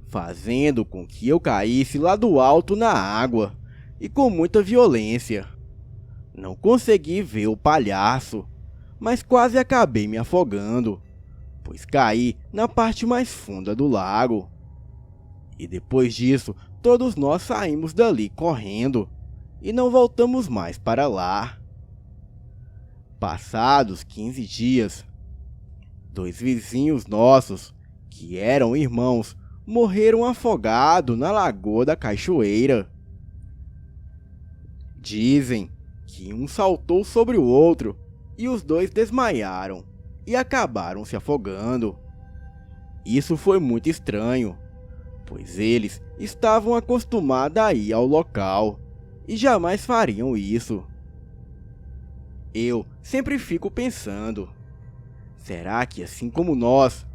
fazendo com que eu caísse lá do alto na água e com muita violência. Não consegui ver o palhaço, mas quase acabei me afogando, pois caí na parte mais funda do lago. E depois disso, todos nós saímos dali correndo e não voltamos mais para lá. Passados 15 dias, 2 vizinhos nossos, que eram irmãos, morreram afogados na Lagoa da Cachoeira. Dizem que um saltou sobre o outro e os dois desmaiaram e acabaram se afogando. Isso foi muito estranho, pois eles estavam acostumados a ir ao local e jamais fariam isso. Eu sempre fico pensando, será que assim como nós,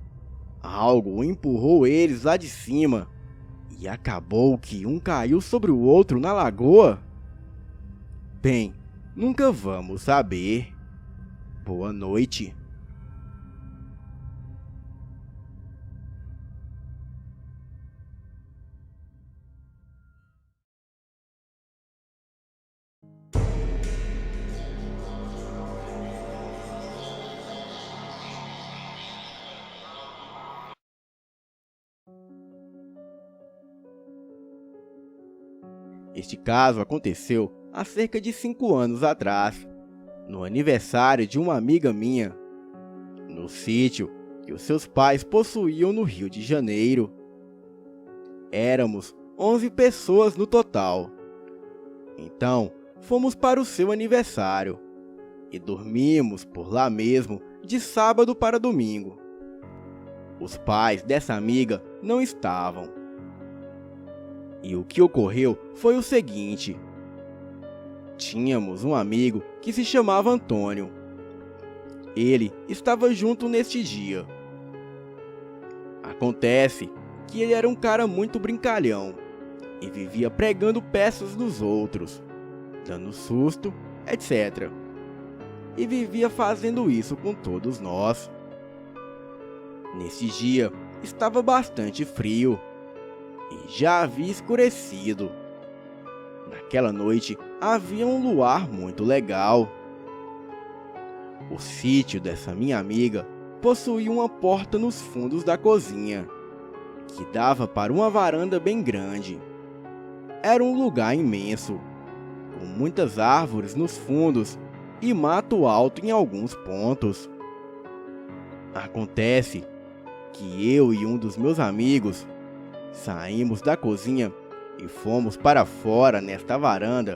algo empurrou eles lá de cima e acabou que um caiu sobre o outro na lagoa? Bem, nunca vamos saber. Boa noite. Este caso aconteceu há cerca de 5 anos atrás, no aniversário de uma amiga minha, no sítio que os seus pais possuíam no Rio de Janeiro. Éramos 11 pessoas no total. Então, fomos para o seu aniversário e dormimos por lá mesmo de sábado para domingo. Os pais dessa amiga não estavam. E o que ocorreu foi o seguinte: tínhamos um amigo que se chamava Antônio. Ele estava junto neste dia. Acontece que ele era um cara muito brincalhão e vivia pregando peças nos outros, dando susto, etc. E vivia fazendo isso com todos nós. Nesse dia estava bastante frio e já havia escurecido. Naquela noite havia um luar muito legal. O sítio dessa minha amiga possuía uma porta nos fundos da cozinha, que dava para uma varanda bem grande. Era um lugar imenso, com muitas árvores nos fundos e mato alto em alguns pontos. Acontece que eu e um dos meus amigos saímos da cozinha e fomos para fora nesta varanda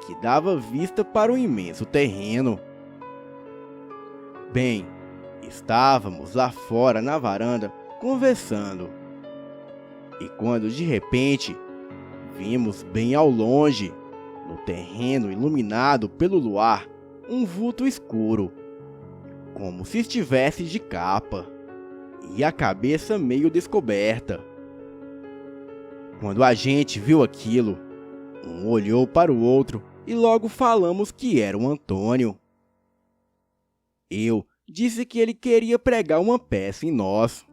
que dava vista para um imenso terreno. Bem, estávamos lá fora na varanda conversando e quando de repente vimos bem ao longe, no terreno iluminado pelo luar, um vulto escuro, como se estivesse de capa e a cabeça meio descoberta. Quando a gente viu aquilo, um olhou para o outro e logo falamos que era o Antônio. Eu disse que ele queria pregar uma peça em nós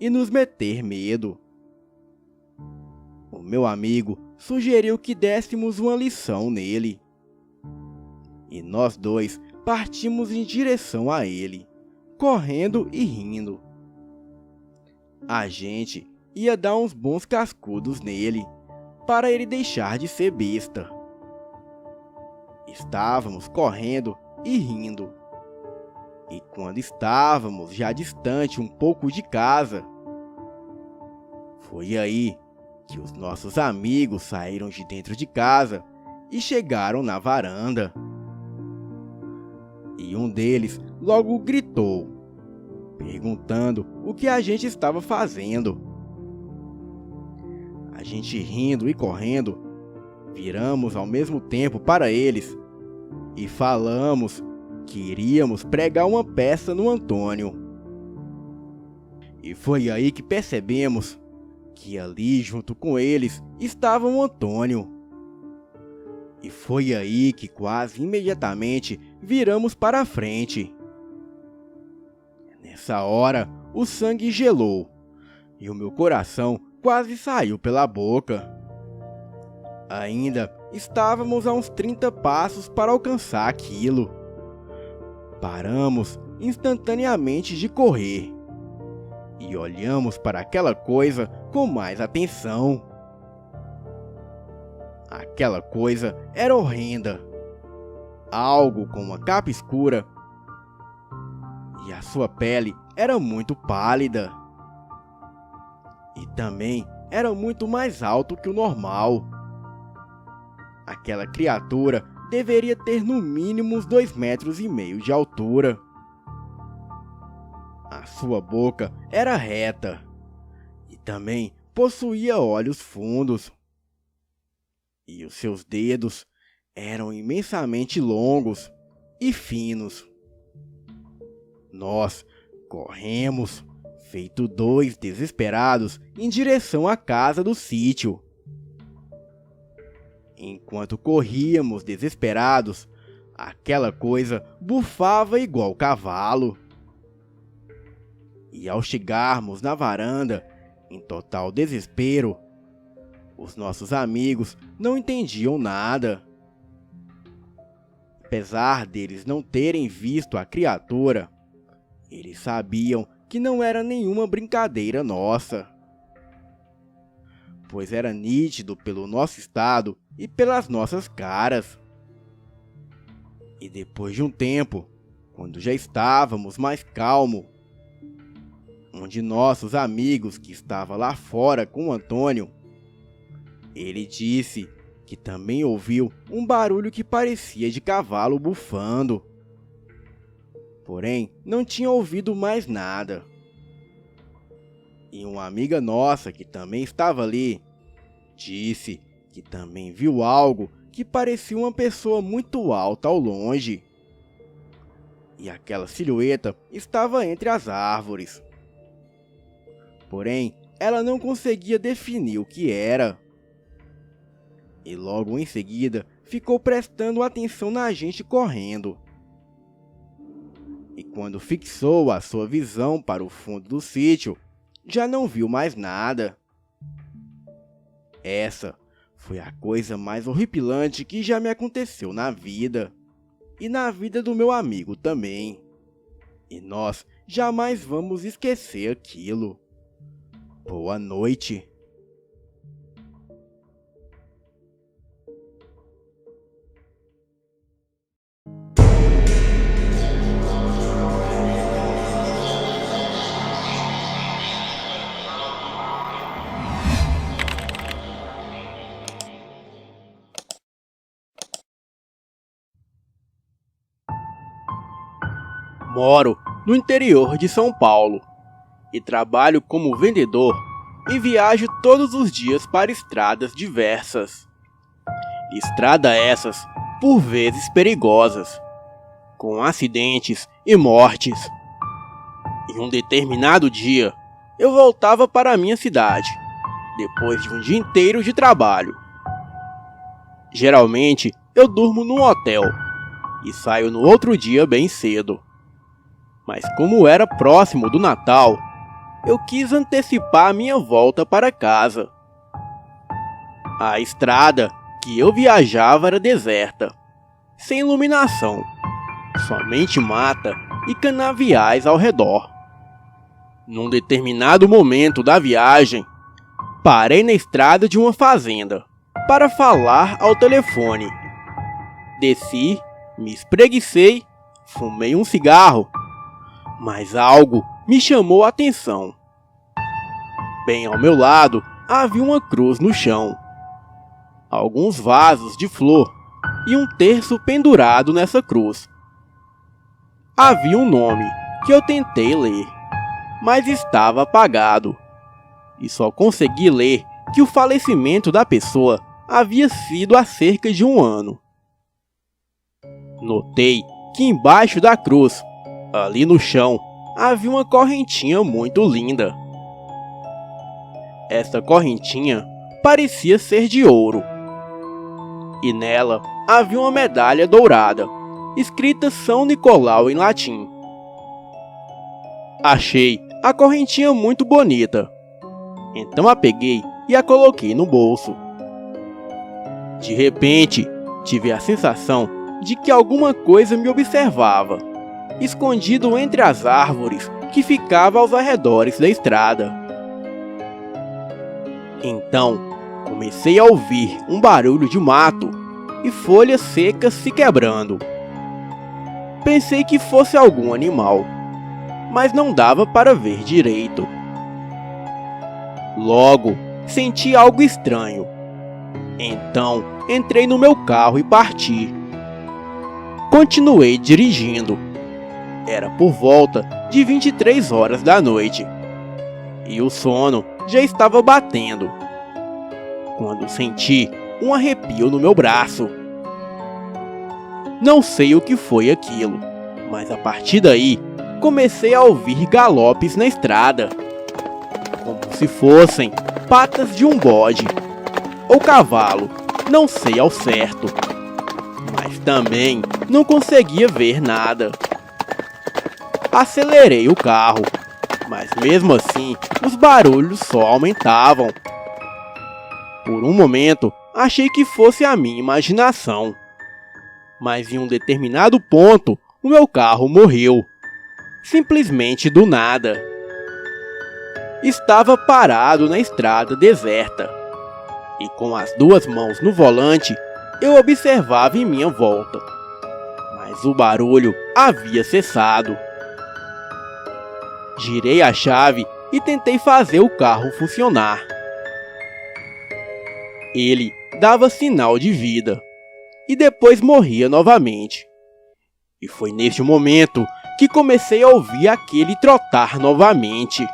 e nos meter medo. O meu amigo sugeriu que dessemos uma lição nele. E nós dois partimos em direção a ele, correndo e rindo. A gente ia dar uns bons cascudos nele, para ele deixar de ser besta. Estávamos correndo e rindo. E quando estávamos já distante um pouco de casa, foi aí que os nossos amigos saíram de dentro de casa e chegaram na varanda. E um deles logo gritou, perguntando o que a gente estava fazendo. A gente rindo e correndo, viramos ao mesmo tempo para eles e falamos que iríamos pregar uma peça no Antônio. E foi aí que percebemos que ali junto com eles estava o Antônio. E foi aí que quase imediatamente viramos para a frente. Nessa hora, o sangue gelou e o meu coração quase saiu pela boca. Ainda estávamos a uns 30 passos para alcançar aquilo. Paramos instantaneamente de correr e olhamos para aquela coisa com mais atenção. Aquela coisa era horrenda. Algo com uma capa escura e a sua pele era muito pálida. E também era muito mais alto que o normal. Aquela criatura deveria ter no mínimo uns 2,5 metros de altura. A sua boca era reta e também possuía olhos fundos. E os seus dedos eram imensamente longos e finos. Nós corremos, feito dois desesperados, em direção à casa do sítio. Enquanto corríamos desesperados, aquela coisa bufava igual cavalo. E ao chegarmos na varanda, em total desespero, os nossos amigos não entendiam nada. Apesar deles não terem visto a criatura, eles sabiam que não era nenhuma brincadeira nossa, pois era nítido pelo nosso estado e pelas nossas caras. E depois de um tempo, quando já estávamos mais calmos, um de nossos amigos que estava lá fora com o Antônio, ele disse que também ouviu um barulho que parecia de cavalo bufando. Porém, não tinha ouvido mais nada. E uma amiga nossa, que também estava ali, disse que também viu algo que parecia uma pessoa muito alta ao longe. E aquela silhueta estava entre as árvores. Porém, ela não conseguia definir o que era. E logo em seguida, ficou prestando atenção na gente correndo. E quando fixou a sua visão para o fundo do sítio, já não viu mais nada. Essa foi a coisa mais horripilante que já me aconteceu na vida. E na vida do meu amigo também. E nós jamais vamos esquecer aquilo. Boa noite. Moro no interior de São Paulo e trabalho como vendedor e viajo todos os dias para estradas diversas. Estradas essas, por vezes perigosas, com acidentes e mortes. Em um determinado dia, eu voltava para a minha cidade, depois de um dia inteiro de trabalho. Geralmente, eu durmo num hotel e saio no outro dia bem cedo. Mas como era próximo do Natal, eu quis antecipar a minha volta para casa. A estrada que eu viajava era deserta, sem iluminação, somente mata e canaviais ao redor. Num determinado momento da viagem, Parei na estrada de uma fazenda para falar ao telefone. Desci, me espreguicei, fumei um cigarro, mas algo me chamou a atenção. Bem ao meu lado havia uma cruz no chão, alguns vasos de flor e um terço pendurado nessa cruz. Havia um nome que eu tentei ler, mas estava apagado, e só consegui ler que o falecimento da pessoa havia sido há cerca de 1 ano. Notei que embaixo da cruz, ali no chão, havia uma correntinha muito linda. Essa correntinha parecia ser de ouro, e nela havia uma medalha dourada, escrita São Nicolau em latim. Achei a correntinha muito bonita, então a peguei e a coloquei no bolso. De repente, tive a sensação de que alguma coisa me observava, escondido entre as árvores que ficavam aos arredores da estrada. Então, comecei a ouvir um barulho de mato e folhas secas se quebrando. Pensei que fosse algum animal, mas não dava para ver direito. Logo, senti algo estranho. Então, entrei no meu carro e parti. Continuei dirigindo. Era por volta de 23 horas da noite, e o sono já estava batendo, quando senti um arrepio no meu braço. Não sei o que foi aquilo, mas a partir daí comecei a ouvir galopes na estrada, como se fossem patas de um bode ou cavalo, não sei ao certo, mas também não conseguia ver nada. Acelerei o carro, mas mesmo assim os barulhos só aumentavam. Por um momento achei que fosse a minha imaginação, mas em um determinado ponto o meu carro morreu, simplesmente do nada. Estava parado na estrada deserta, e com as 2 mãos no volante eu observava em minha volta, mas o barulho havia cessado. Girei a chave e tentei fazer o carro funcionar. Ele dava sinal de vida e depois morria novamente. E foi neste momento que comecei a ouvir aquele trotar novamente.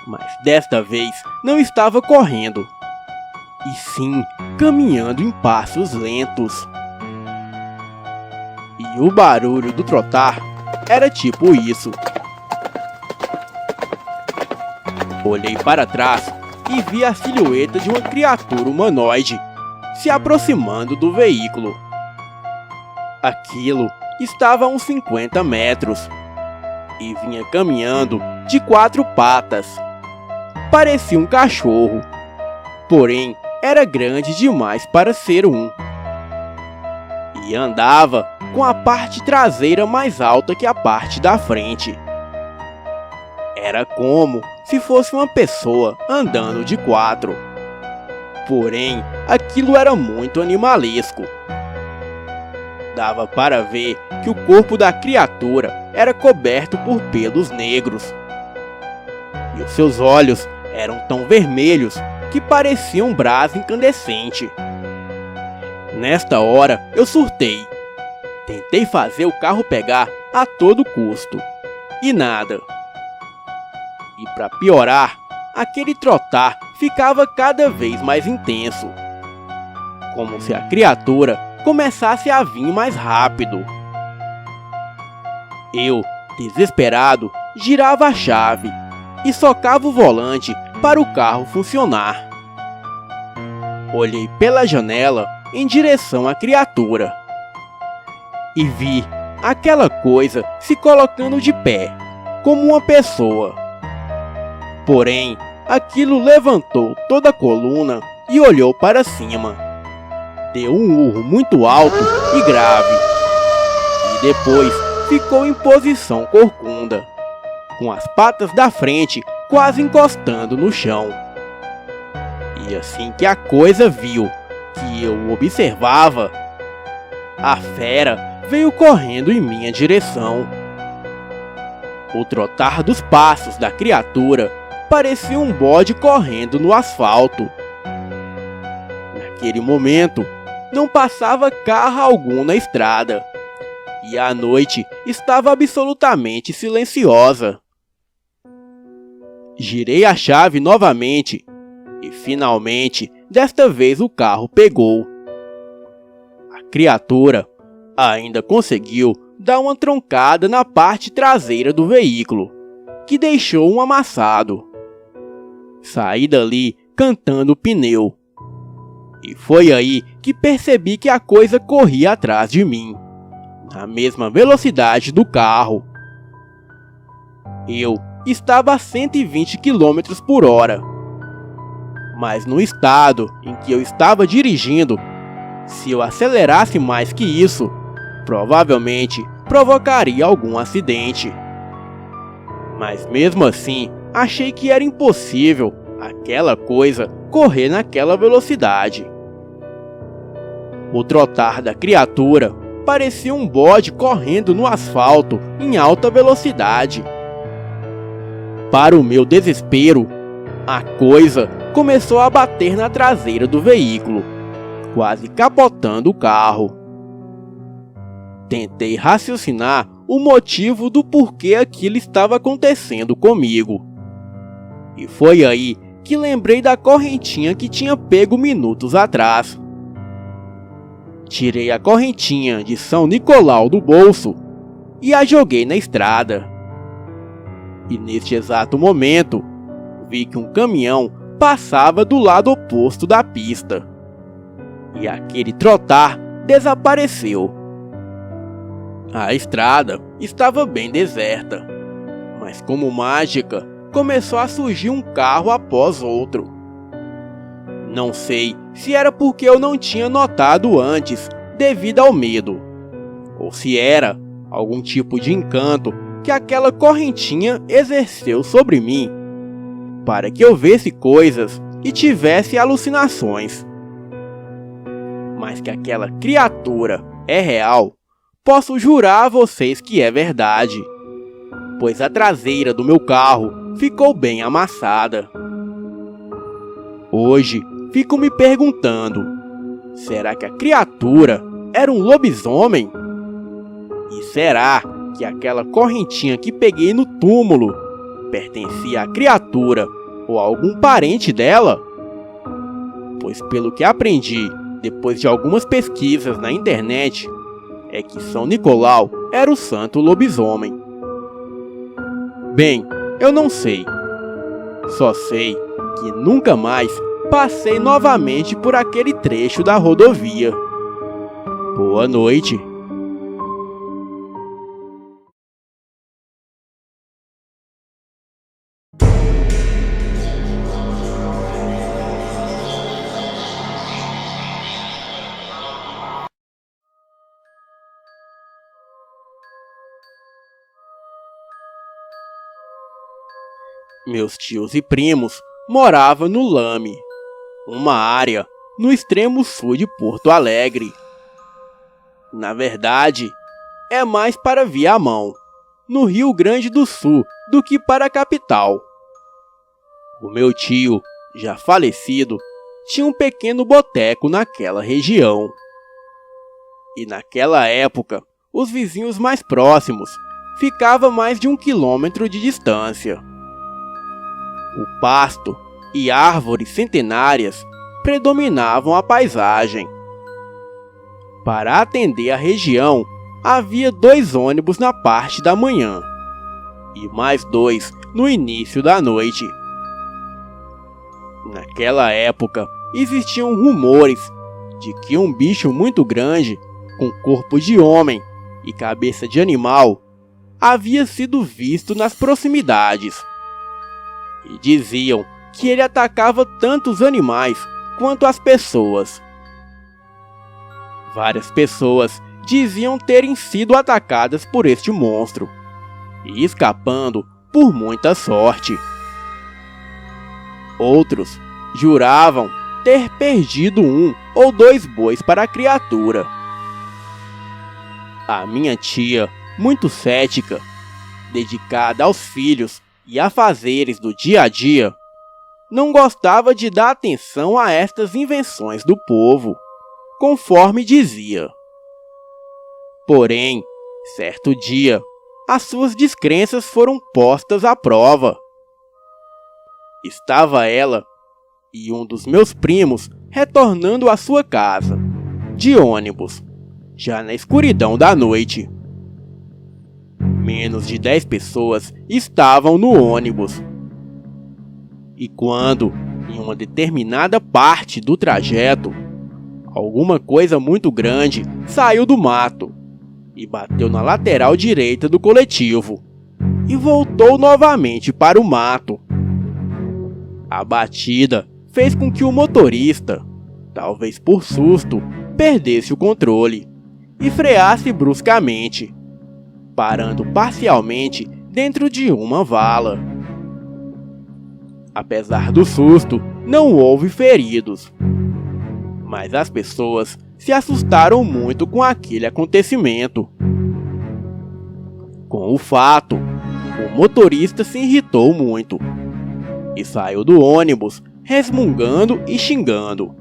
Mas desta vez não estava correndo, e sim caminhando em passos lentos. E o barulho do trotar era tipo isso. Olhei para trás e vi a silhueta de uma criatura humanoide se aproximando do veículo. Aquilo estava a uns 50 metros e vinha caminhando de 4 patas. Parecia um cachorro, porém era grande demais para ser um. E andava com a parte traseira mais alta que a parte da frente. Era como se fosse uma pessoa andando de 4. Porém, aquilo era muito animalesco. Dava para ver que o corpo da criatura era coberto por pelos negros. E os seus olhos eram tão vermelhos que pareciam um brás incandescente. Nesta hora, eu surtei. Tentei fazer o carro pegar a todo custo. E nada. E para piorar, aquele trotar ficava cada vez mais intenso, como se a criatura começasse a vir mais rápido. Eu, desesperado, girava a chave e socava o volante para o carro funcionar. Olhei pela janela em direção à criatura e vi aquela coisa se colocando de pé, como uma pessoa. Porém, aquilo levantou toda a coluna e olhou para cima. Deu um urro muito alto e grave. E depois ficou em posição corcunda, com as patas da frente quase encostando no chão. E assim que a coisa viu que eu o observava, a fera veio correndo em minha direção. O trotar dos passos da criatura parecia um bode correndo no asfalto. Naquele momento, não passava carro algum na estrada, e a noite estava absolutamente silenciosa. Girei a chave novamente, e finalmente, desta vez o carro pegou. A criatura ainda conseguiu dar uma troncada na parte traseira do veículo, que deixou um amassado. Saí dali cantando o pneu. E foi aí que percebi que a coisa corria atrás de mim, na mesma velocidade do carro. Eu estava a 120 km por hora. Mas no estado em que eu estava dirigindo, se eu acelerasse mais que isso, provavelmente provocaria algum acidente. Mas mesmo assim, achei que era impossível aquela coisa correr naquela velocidade. O trotar da criatura parecia um bode correndo no asfalto em alta velocidade. Para o meu desespero, a coisa começou a bater na traseira do veículo, quase capotando o carro. Tentei raciocinar o motivo do porquê aquilo estava acontecendo comigo. E foi aí que lembrei da correntinha que tinha pego minutos atrás. Tirei a correntinha de São Nicolau do bolso e a joguei na estrada. E neste exato momento, vi que um caminhão passava do lado oposto da pista. E aquele trotar desapareceu. A estrada estava bem deserta, mas como mágica, começou a surgir um carro após outro. Não sei se era porque eu não tinha notado antes, devido ao medo, ou se era algum tipo de encanto que aquela correntinha exerceu sobre mim, para que eu visse coisas e tivesse alucinações. Mas que aquela criatura é real, posso jurar a vocês que é verdade, pois a traseira do meu carro ficou bem amassada. Hoje fico me perguntando, será que a criatura era um lobisomem? E será que aquela correntinha que peguei no túmulo pertencia à criatura ou a algum parente dela? Pois pelo que aprendi depois de algumas pesquisas na internet, é que São Nicolau era o santo lobisomem. Bem, eu não sei. Só sei que nunca mais passei novamente por aquele trecho da rodovia. Boa noite. Meus tios e primos moravam no Lame, uma área no extremo sul de Porto Alegre. Na verdade, é mais para Viamão, no Rio Grande do Sul, do que para a capital. O meu tio, já falecido, tinha um pequeno boteco naquela região. E naquela época, os vizinhos mais próximos ficavam a mais de 1 quilômetro de distância. O pasto e árvores centenárias predominavam a paisagem. Para atender a região, havia 2 ônibus na parte da manhã e mais 2 no início da noite. Naquela época, existiam rumores de que um bicho muito grande, com corpo de homem e cabeça de animal, havia sido visto nas proximidades. E diziam que ele atacava tanto os animais quanto as pessoas. Várias pessoas diziam terem sido atacadas por este monstro, e escapando por muita sorte. Outros juravam ter perdido 1 ou 2 bois para a criatura. A minha tia, muito cética, dedicada aos filhos e afazeres do dia a dia, não gostava de dar atenção a estas invenções do povo, conforme dizia. Porém, certo dia, as suas descrenças foram postas à prova. Estava ela e um dos meus primos retornando à sua casa, de ônibus, já na escuridão da noite. Menos de 10 pessoas estavam no ônibus. E quando, em uma determinada parte do trajeto, alguma coisa muito grande saiu do mato e bateu na lateral direita do coletivo e voltou novamente para o mato. A batida fez com que o motorista, talvez por susto, perdesse o controle e freasse bruscamente, parando parcialmente dentro de uma vala. Apesar do susto, não houve feridos, mas as pessoas se assustaram muito com aquele acontecimento. Com o fato, o motorista se irritou muito e saiu do ônibus resmungando e xingando,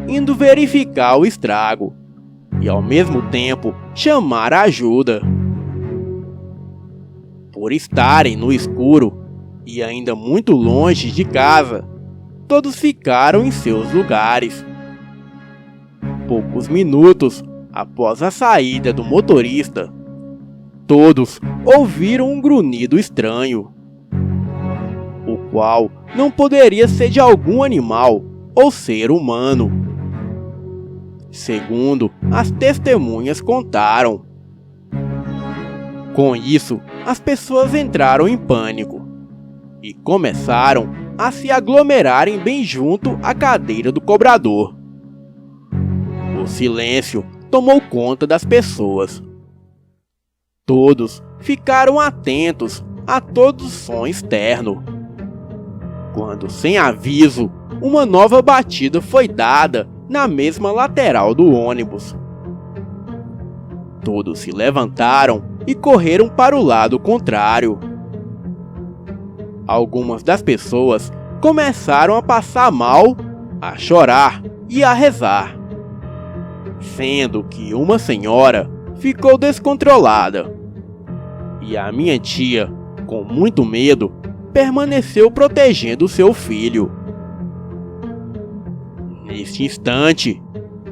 indo verificar o estrago e ao mesmo tempo chamar ajuda. Por estarem no escuro e ainda muito longe de casa, todos ficaram em seus lugares. Poucos minutos após a saída do motorista, todos ouviram um grunhido estranho, o qual não poderia ser de algum animal ou ser humano, segundo as testemunhas contaram. Com isso, as pessoas entraram em pânico e começaram a se aglomerarem bem junto à cadeira do cobrador. O silêncio tomou conta das pessoas. Todos ficaram atentos a todo som externo, quando, sem aviso, uma nova batida foi dada na mesma lateral do ônibus. Todos se levantaram e correram para o lado contrário. Algumas das pessoas começaram a passar mal, a chorar e a rezar, sendo que uma senhora ficou descontrolada e a minha tia, com muito medo, permaneceu protegendo seu filho. Neste instante,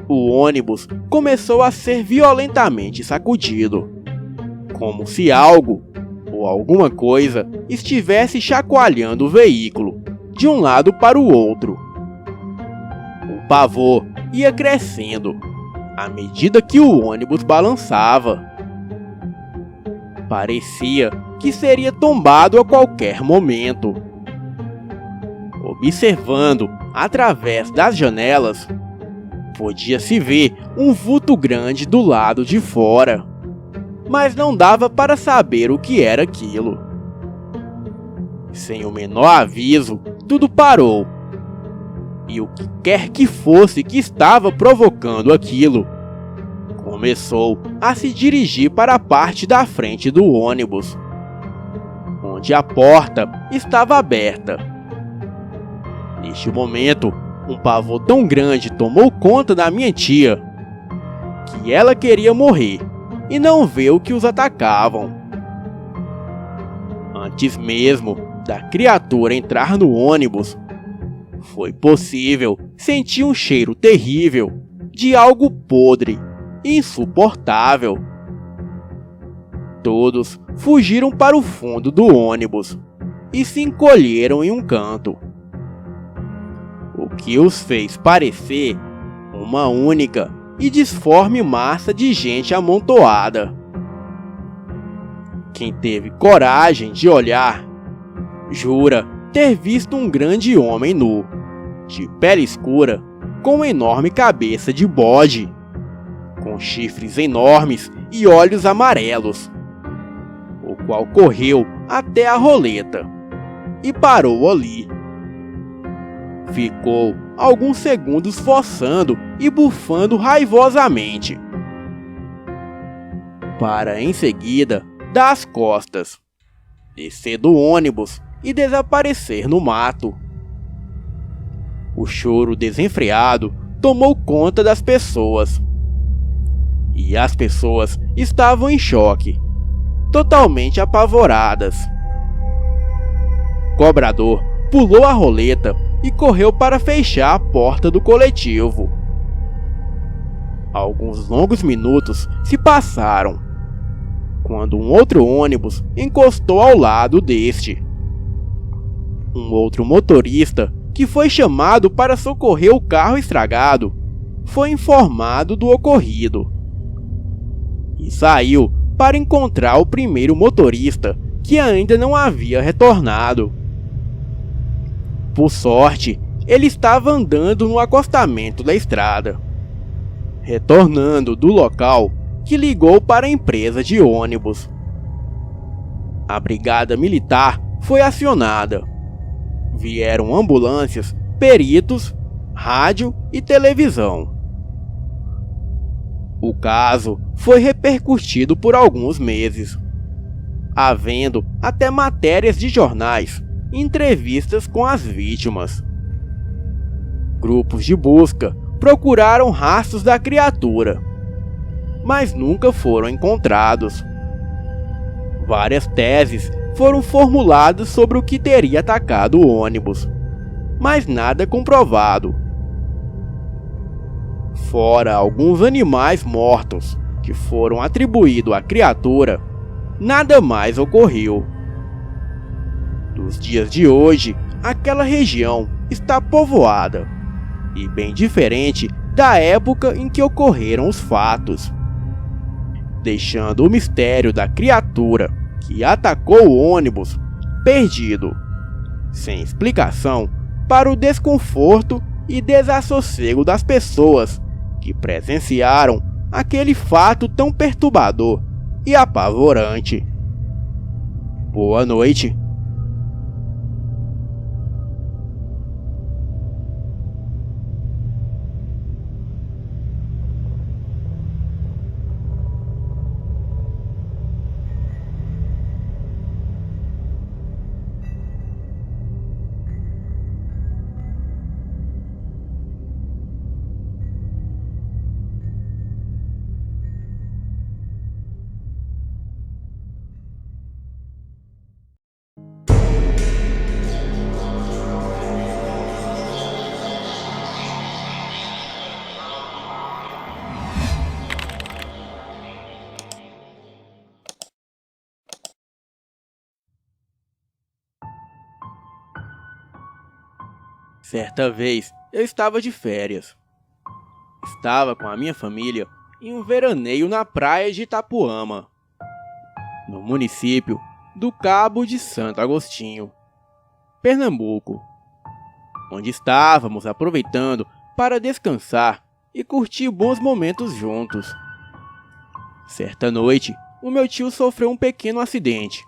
o ônibus começou a ser violentamente sacudido, como se algo ou alguma coisa estivesse chacoalhando o veículo de um lado para o outro. O pavor ia crescendo à medida que o ônibus balançava. Parecia que seria tombado a qualquer momento. Observando através das janelas, podia-se ver um vulto grande do lado de fora, mas não dava para saber o que era aquilo. Sem o menor aviso, tudo parou, e o que quer que fosse que estava provocando aquilo começou a se dirigir para a parte da frente do ônibus, onde a porta estava aberta. Neste momento, um pavor tão grande tomou conta da minha tia, que ela queria morrer e não ver o que os atacavam. Antes mesmo da criatura entrar no ônibus, foi possível sentir um cheiro terrível de algo podre e insuportável. Todos fugiram para o fundo do ônibus e se encolheram em um canto, o que os fez parecer uma única e disforme massa de gente amontoada. Quem teve coragem de olhar, jura ter visto um grande homem nu, de pele escura, com uma enorme cabeça de bode, com chifres enormes e olhos amarelos, o qual correu até a roleta e parou ali. Ficou alguns segundos forçando e bufando raivosamente, para em seguida dar as costas, descer do ônibus e desaparecer no mato. O choro desenfreado tomou conta das pessoas. E as pessoas estavam em choque, totalmente apavoradas. O cobrador pulou a roleta e correu para fechar a porta do coletivo. Alguns longos minutos se passaram, quando um outro ônibus encostou ao lado deste. Um outro motorista, que foi chamado para socorrer o carro estragado, foi informado do ocorrido e saiu para encontrar o primeiro motorista, que ainda não havia retornado. Por sorte, ele estava andando no acostamento da estrada. Retornando do local, que ligou para a empresa de ônibus. A brigada militar foi acionada. Vieram ambulâncias, peritos, rádio e televisão. O caso foi repercutido por alguns meses, havendo até matérias de jornais e entrevistas com as vítimas. Grupos de busca procuraram rastros da criatura, mas nunca foram encontrados. Várias teses foram formuladas sobre o que teria atacado o ônibus, mas nada comprovado. Fora alguns animais mortos que foram atribuídos à criatura, nada mais ocorreu. Nos dias de hoje, aquela região está povoada e bem diferente da época em que ocorreram os fatos, deixando o mistério da criatura que atacou o ônibus perdido, sem explicação, para o desconforto e desassossego das pessoas que presenciaram aquele fato tão perturbador e apavorante. Boa noite. Certa vez, eu estava de férias. Estava com a minha família em um veraneio na praia de Itapuama, no município do Cabo de Santo Agostinho, Pernambuco, onde estávamos aproveitando para descansar e curtir bons momentos juntos. Certa noite, o meu tio sofreu um pequeno acidente,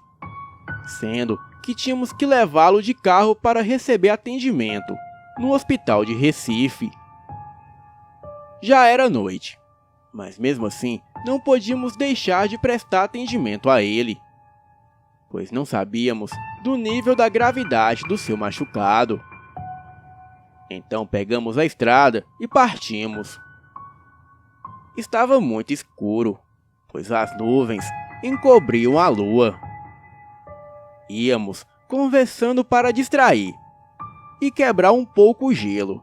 sendo que tínhamos que levá-lo de carro para receber atendimento no hospital de Recife. Já era noite, mas mesmo assim não podíamos deixar de prestar atendimento a ele, pois não sabíamos do nível da gravidade do seu machucado. Então pegamos a estrada e partimos. Estava muito escuro, pois as nuvens encobriam a lua. Íamos conversando para distrair e quebrar um pouco o gelo,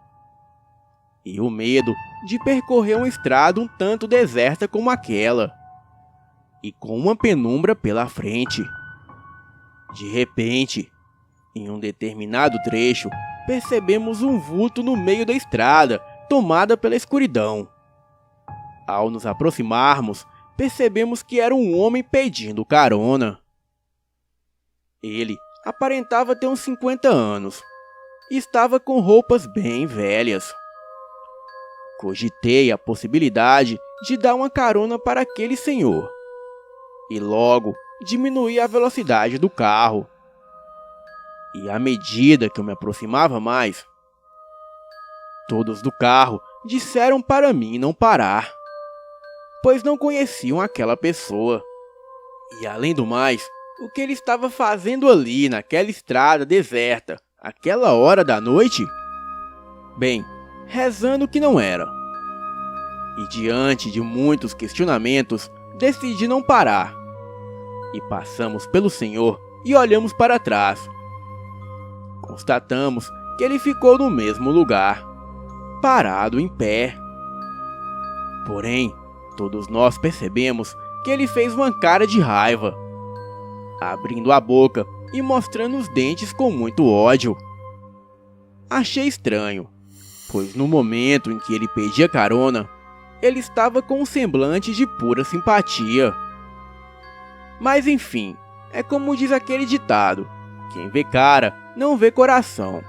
e o medo de percorrer uma estrada um tanto deserta como aquela, e com uma penumbra pela frente. De repente, em um determinado trecho, percebemos um vulto no meio da estrada, tomada pela escuridão. Ao nos aproximarmos, percebemos que era um homem pedindo carona. Ele aparentava ter uns 50 anos e estava com roupas bem velhas. Cogitei a possibilidade de dar uma carona para aquele senhor e logo diminuí a velocidade do carro. E à medida que eu me aproximava mais, Todos do carro disseram para mim não parar, pois não conheciam aquela pessoa. E além do mais, o que ele estava fazendo ali naquela estrada deserta, àquela hora da noite? Bem, rezando que não era. E diante de muitos questionamentos, decidi não parar. E passamos pelo Senhor e olhamos para trás. Constatamos que ele ficou no mesmo lugar, parado em pé. Porém, todos nós percebemos que ele fez uma cara de raiva, abrindo a boca e mostrando os dentes com muito ódio. Achei estranho, pois no momento em que ele pedia carona, ele estava com um semblante de pura simpatia. Mas enfim, é como diz aquele ditado: quem vê cara, não vê coração.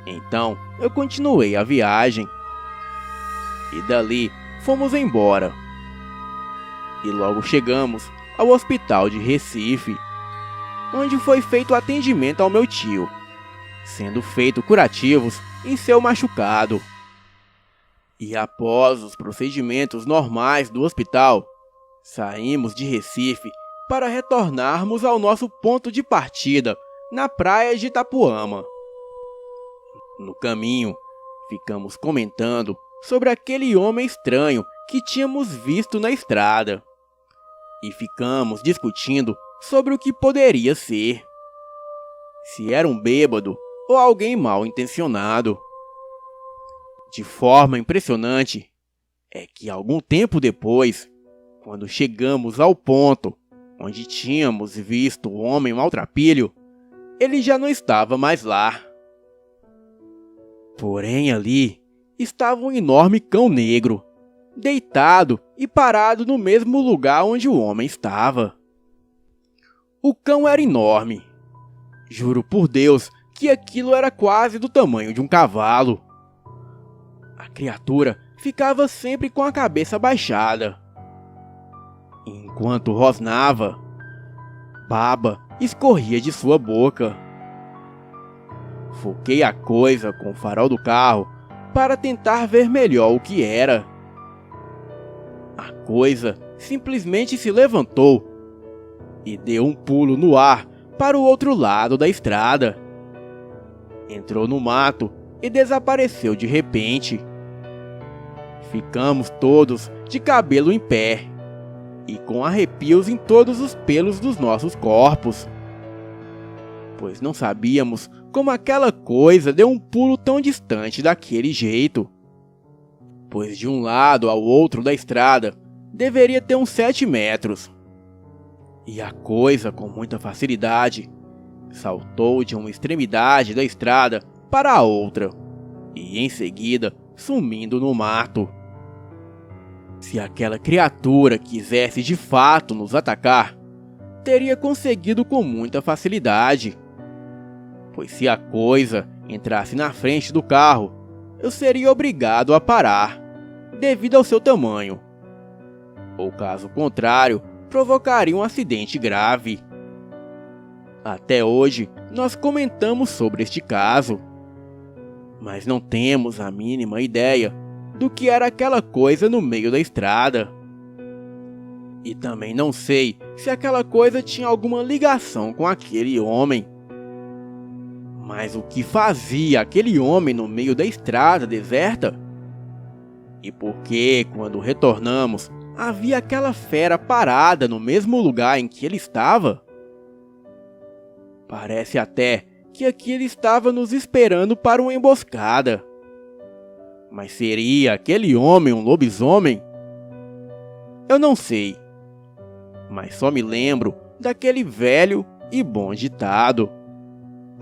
Então, eu continuei a viagem. E dali, fomos embora. E logo chegamos ao hospital de Recife, onde foi feito atendimento ao meu tio, sendo feito curativos em seu machucado. E após os procedimentos normais do hospital, saímos de Recife para retornarmos ao nosso ponto de partida, na praia de Itapuama. No caminho, ficamos comentando sobre aquele homem estranho que tínhamos visto na estrada. E ficamos discutindo sobre o que poderia ser. Se era um bêbado ou alguém mal intencionado. De forma impressionante, é que algum tempo depois, quando chegamos ao ponto onde tínhamos visto o homem maltrapilho, ele já não estava mais lá. Porém ali estava um enorme cão negro, deitado e parado no mesmo lugar onde o homem estava. O cão era enorme. Juro por Deus que aquilo era quase do tamanho de um cavalo. A criatura ficava sempre com a cabeça baixada. Enquanto rosnava, baba escorria de sua boca. Foquei a coisa com o farol do carro para tentar ver melhor o que era. A coisa simplesmente se levantou e deu um pulo no ar para o outro lado da estrada. Entrou no mato e desapareceu de repente. Ficamos todos de cabelo em pé e com arrepios em todos os pelos dos nossos corpos, pois não sabíamos como aquela coisa deu um pulo tão distante daquele jeito. Pois de um lado ao outro da estrada deveria ter uns 7 metros. E a coisa, com muita facilidade, saltou de uma extremidade da estrada para a outra, e em seguida sumindo no mato. Se aquela criatura quisesse de fato nos atacar, teria conseguido com muita facilidade. Pois se a coisa entrasse na frente do carro, eu seria obrigado a parar, devido ao seu tamanho. Ou caso contrário, provocaria um acidente grave. Até hoje, nós comentamos sobre este caso, mas não temos a mínima ideia do que era aquela coisa no meio da estrada. E também não sei se aquela coisa tinha alguma ligação com aquele homem. Mas o que fazia aquele homem no meio da estrada deserta? E por que, quando retornamos, havia aquela fera parada no mesmo lugar em que ele estava? Parece até que aquilo estava nos esperando para uma emboscada. Mas seria aquele homem um lobisomem? Eu não sei, mas só me lembro daquele velho e bom ditado: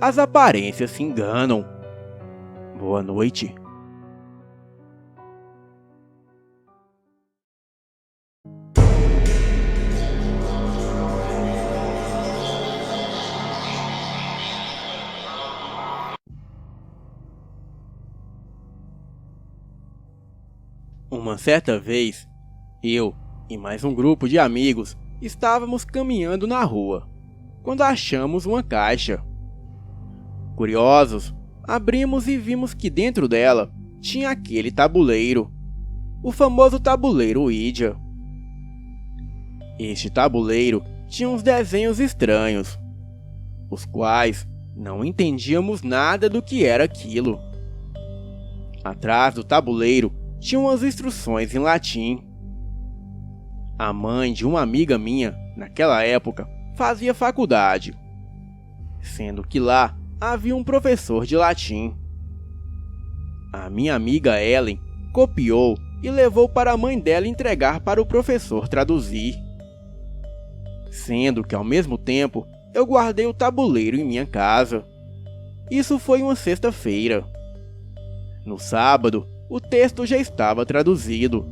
as aparências se enganam. Boa noite. Uma certa vez, eu e mais um grupo de amigos estávamos caminhando na rua, quando achamos uma caixa. Curiosos, abrimos e vimos que dentro dela tinha aquele tabuleiro, o famoso tabuleiro Ouija. Este tabuleiro tinha uns desenhos estranhos, os quais não entendíamos nada do que era aquilo. Atrás do tabuleiro tinham umas instruções em latim. A mãe de uma amiga minha, naquela época, fazia faculdade, sendo que lá havia um professor de latim. A minha amiga Ellen copiou e levou para a mãe dela entregar para o professor traduzir. Sendo que ao mesmo tempo eu guardei o tabuleiro em minha casa. Isso foi uma sexta-feira. No sábado, o texto já estava traduzido.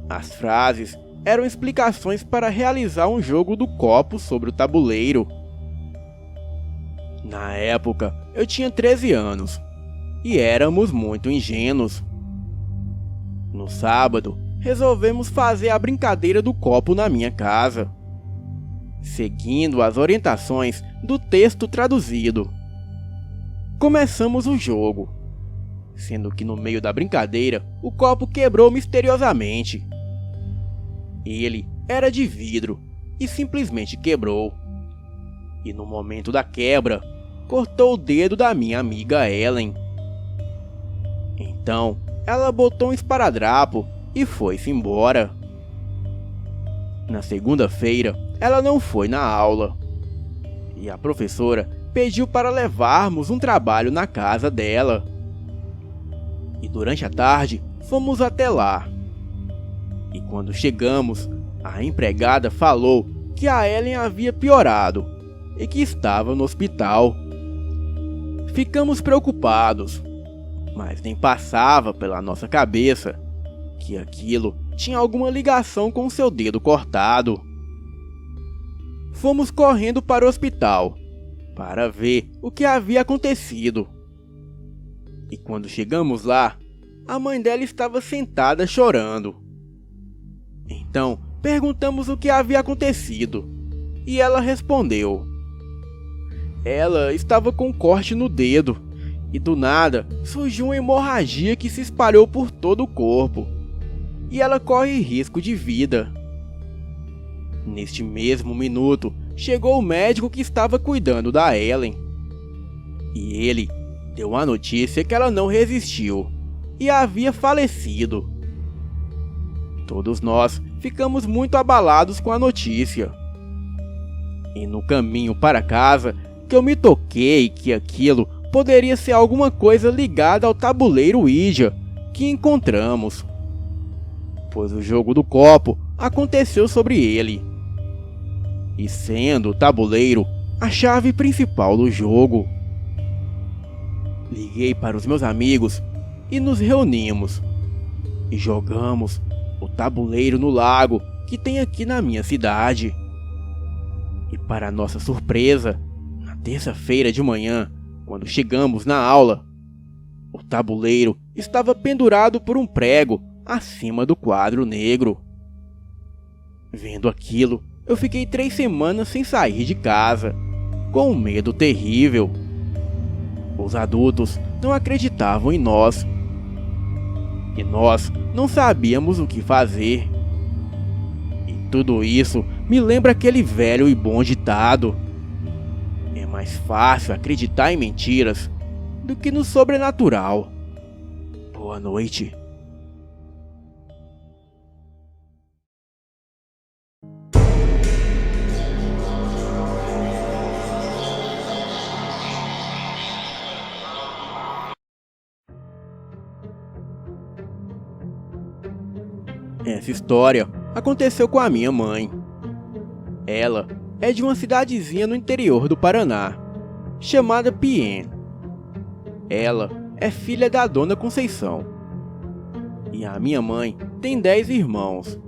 As frases eram explicações para realizar um jogo do copo sobre o tabuleiro. Na época, eu tinha 13 anos e éramos muito ingênuos. No sábado, resolvemos fazer a brincadeira do copo na minha casa, seguindo as orientações do texto traduzido. Começamos o jogo, sendo que no meio da brincadeira o copo quebrou misteriosamente. Ele era de vidro e simplesmente quebrou. E no momento da quebra, cortou o dedo da minha amiga Ellen. Então, ela botou um esparadrapo e foi-se embora. Na segunda-feira, ela não foi na aula. E a professora pediu para levarmos um trabalho na casa dela. E durante a tarde, fomos até lá. E quando chegamos, a empregada falou que a Ellen havia piorado e que estava no hospital. Ficamos preocupados, mas nem passava pela nossa cabeça que aquilo tinha alguma ligação com seu dedo cortado. Fomos correndo para o hospital para ver o que havia acontecido. E quando chegamos lá, a mãe dela estava sentada chorando. Então, perguntamos o que havia acontecido, e ela respondeu. Ela estava com um corte no dedo, e do nada surgiu uma hemorragia que se espalhou por todo o corpo, e ela corre risco de vida. Neste mesmo minuto, chegou o médico que estava cuidando da Ellen, e ele deu a notícia que ela não resistiu e havia falecido. Todos nós ficamos muito abalados com a notícia. E no caminho para casa, que eu me toquei que aquilo poderia ser alguma coisa ligada ao tabuleiro Ouija que encontramos, pois o jogo do copo aconteceu sobre ele, e sendo o tabuleiro a chave principal do jogo. Liguei para os meus amigos e nos reunimos e jogamos o tabuleiro no lago que tem aqui na minha cidade. E para nossa surpresa, na terça-feira de manhã, quando chegamos na aula, o tabuleiro estava pendurado por um prego acima do quadro negro. Vendo aquilo, eu fiquei 3 semanas sem sair de casa, com um medo terrível. Os adultos não acreditavam em nós, e nós não sabíamos o que fazer. E tudo isso me lembra aquele velho e bom ditado: é mais fácil acreditar em mentiras do que no sobrenatural. Boa noite. Essa história aconteceu com a minha mãe. Ela é de uma cidadezinha no interior do Paraná, chamada Piên. Ela é filha da Dona Conceição. E a minha mãe tem 10 irmãos.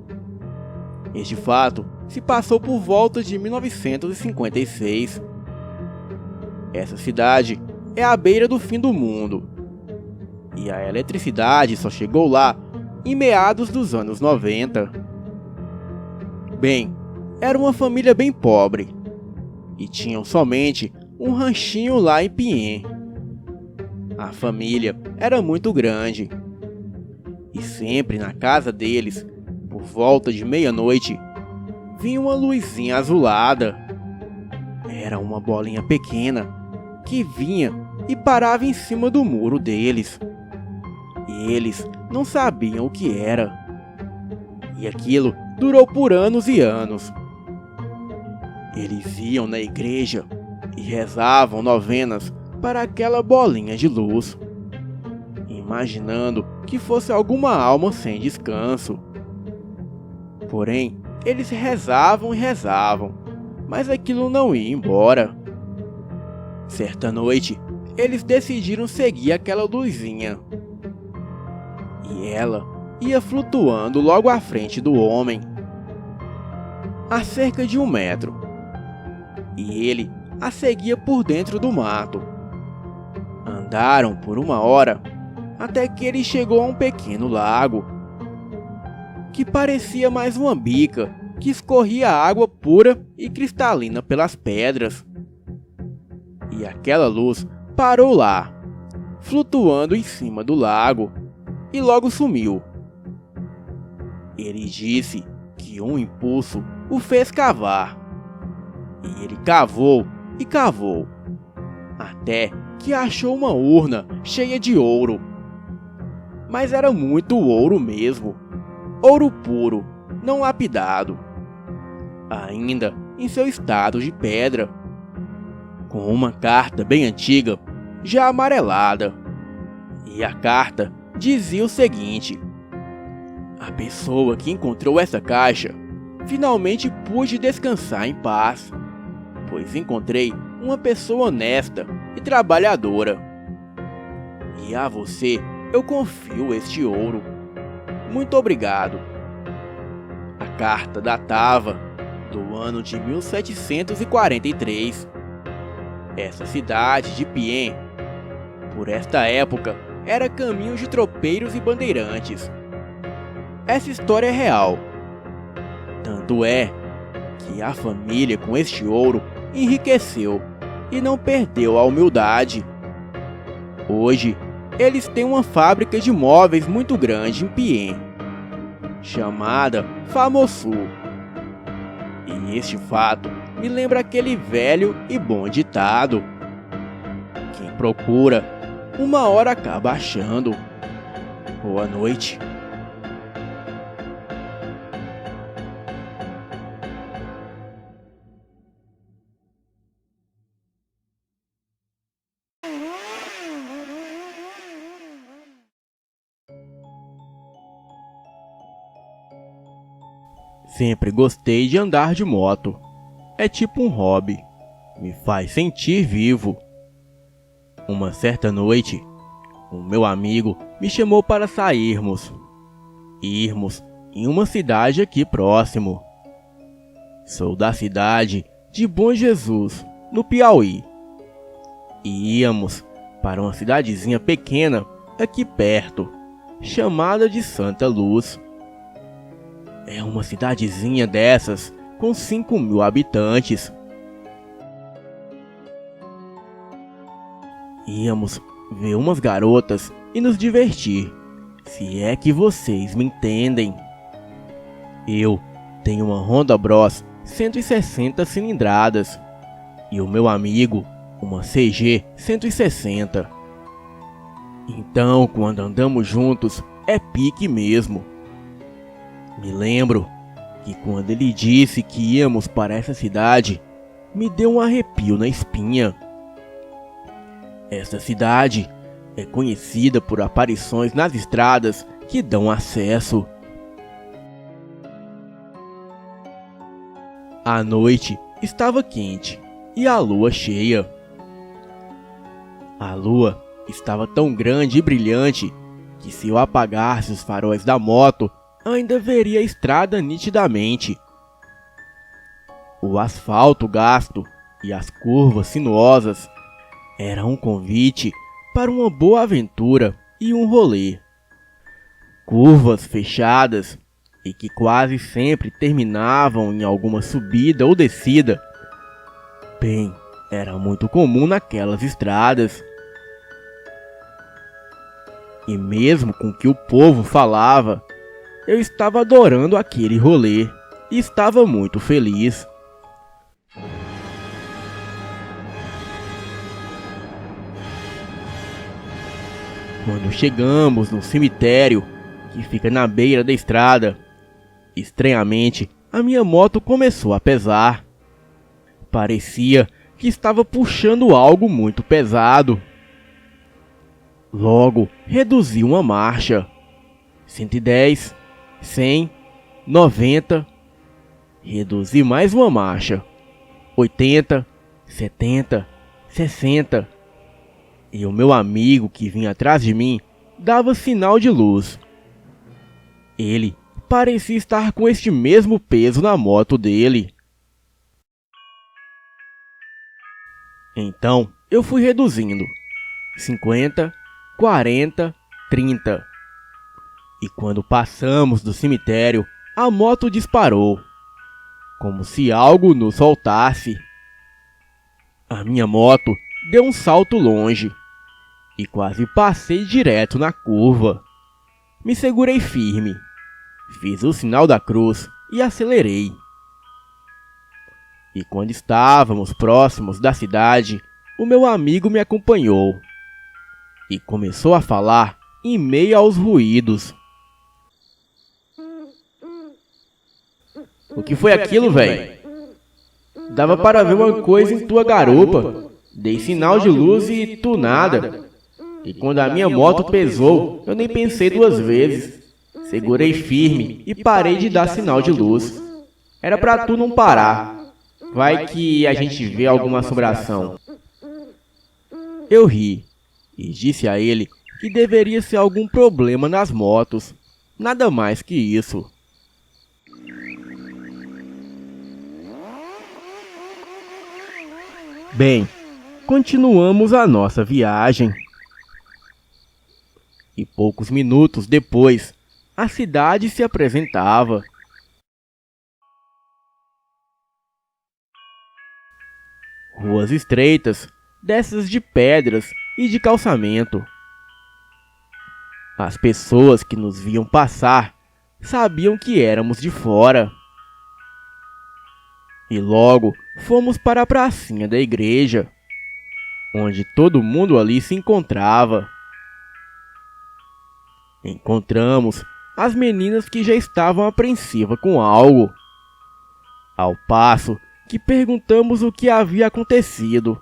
Este fato se passou por volta de 1956. Essa cidade é à beira do fim do mundo. E a eletricidade só chegou lá em meados dos anos 90. Bem, era uma família bem pobre e tinham somente um ranchinho lá em Piên. A família era muito grande e sempre na casa deles, por volta de meia-noite, vinha uma luzinha azulada. Era uma bolinha pequena que vinha e parava em cima do muro deles. E eles não sabiam o que era. E aquilo durou por anos e anos. Eles iam na igreja e rezavam novenas para aquela bolinha de luz, imaginando que fosse alguma alma sem descanso. Porém, eles rezavam e rezavam, mas aquilo não ia embora. Certa noite, eles decidiram seguir aquela luzinha. E ela ia flutuando logo à frente do homem, a cerca de 1 metro. E ele a seguia por dentro do mato. Andaram por 1 hora, até que ele chegou a um pequeno lago, que parecia mais uma bica que escorria água pura e cristalina pelas pedras. E aquela luz parou lá, flutuando em cima do lago, e logo sumiu. Ele disse que um impulso o fez cavar. E ele cavou e cavou, até que achou uma urna cheia de ouro. Mas era muito ouro mesmo, ouro puro, não lapidado, ainda em seu estado de pedra, com uma carta bem antiga, já amarelada. E a carta dizia o seguinte: a pessoa que encontrou essa caixa finalmente pude descansar em paz, pois encontrei uma pessoa honesta e trabalhadora. E a você eu confio este ouro. Muito obrigado. A carta datava do ano de 1743. Essa cidade de Piên, por esta época, era caminho de tropeiros e bandeirantes. Essa história é real. Tanto é que a família com este ouro enriqueceu e não perdeu a humildade. Hoje, eles têm uma fábrica de móveis muito grande em Piên, chamada Famosul. E este fato me lembra aquele velho e bom ditado: quem procura, 1 hora acaba achando. Boa noite. Sempre gostei de andar de moto. É tipo um hobby. Me faz sentir vivo. Uma certa noite, o meu amigo me chamou para sairmos. Irmos em uma cidade aqui próximo. Sou da cidade de Bom Jesus, no Piauí. E íamos para uma cidadezinha pequena aqui perto, chamada de Santa Luz. É uma cidadezinha dessas com 5.000 habitantes. Íamos ver umas garotas e nos divertir, se é que vocês me entendem. Eu tenho uma Honda Bros 160 cilindradas e o meu amigo uma CG 160. Então, quando andamos juntos, é pique mesmo. Me lembro que quando ele disse que íamos para essa cidade, me deu um arrepio na espinha. Essa cidade é conhecida por aparições nas estradas que dão acesso. A noite estava quente e a lua cheia. A lua estava tão grande e brilhante que se eu apagasse os faróis da moto, ainda veria a estrada nitidamente. O asfalto gasto e as curvas sinuosas eram um convite para uma boa aventura e um rolê. Curvas fechadas e que quase sempre terminavam em alguma subida ou descida. Bem, era muito comum naquelas estradas. E mesmo com o que o povo falava, eu estava adorando aquele rolê e estava muito feliz. Quando chegamos no cemitério, que fica na beira da estrada, estranhamente, a minha moto começou a pesar. Parecia que estava puxando algo muito pesado. Logo, reduzi uma marcha. 110, 100, 90. Reduzi mais uma marcha. 80, 70, 60. E o meu amigo que vinha atrás de mim dava sinal de luz. Ele parecia estar com este mesmo peso na moto dele. Então eu fui reduzindo. 50, 40, 30. E quando passamos do cemitério, a moto disparou, como se algo nos soltasse. A minha moto deu um salto longe e quase passei direto na curva. Me segurei firme, fiz o sinal da cruz e acelerei. E quando estávamos próximos da cidade, o meu amigo me acompanhou e começou a falar em meio aos ruídos. O que foi aquilo, velho? Dava para ver uma coisa em tua garupa. Dei sinal de luz e tu nada. E quando a minha moto pesou, eu nem pensei duas vezes. Segurei firme e parei de dar sinal de luz. Era pra tu não parar. Vai que a gente vê alguma assombração. Eu ri e disse a ele que deveria ser algum problema nas motos. Nada mais que isso. Bem, continuamos a nossa viagem. E poucos minutos depois, a cidade se apresentava. Ruas estreitas, dessas de pedras e de calçamento. As pessoas que nos viam passar sabiam que éramos de fora. E logo fomos para a pracinha da igreja, onde todo mundo ali se encontrava. Encontramos as meninas que já estavam apreensivas com algo, ao passo que perguntamos o que havia acontecido,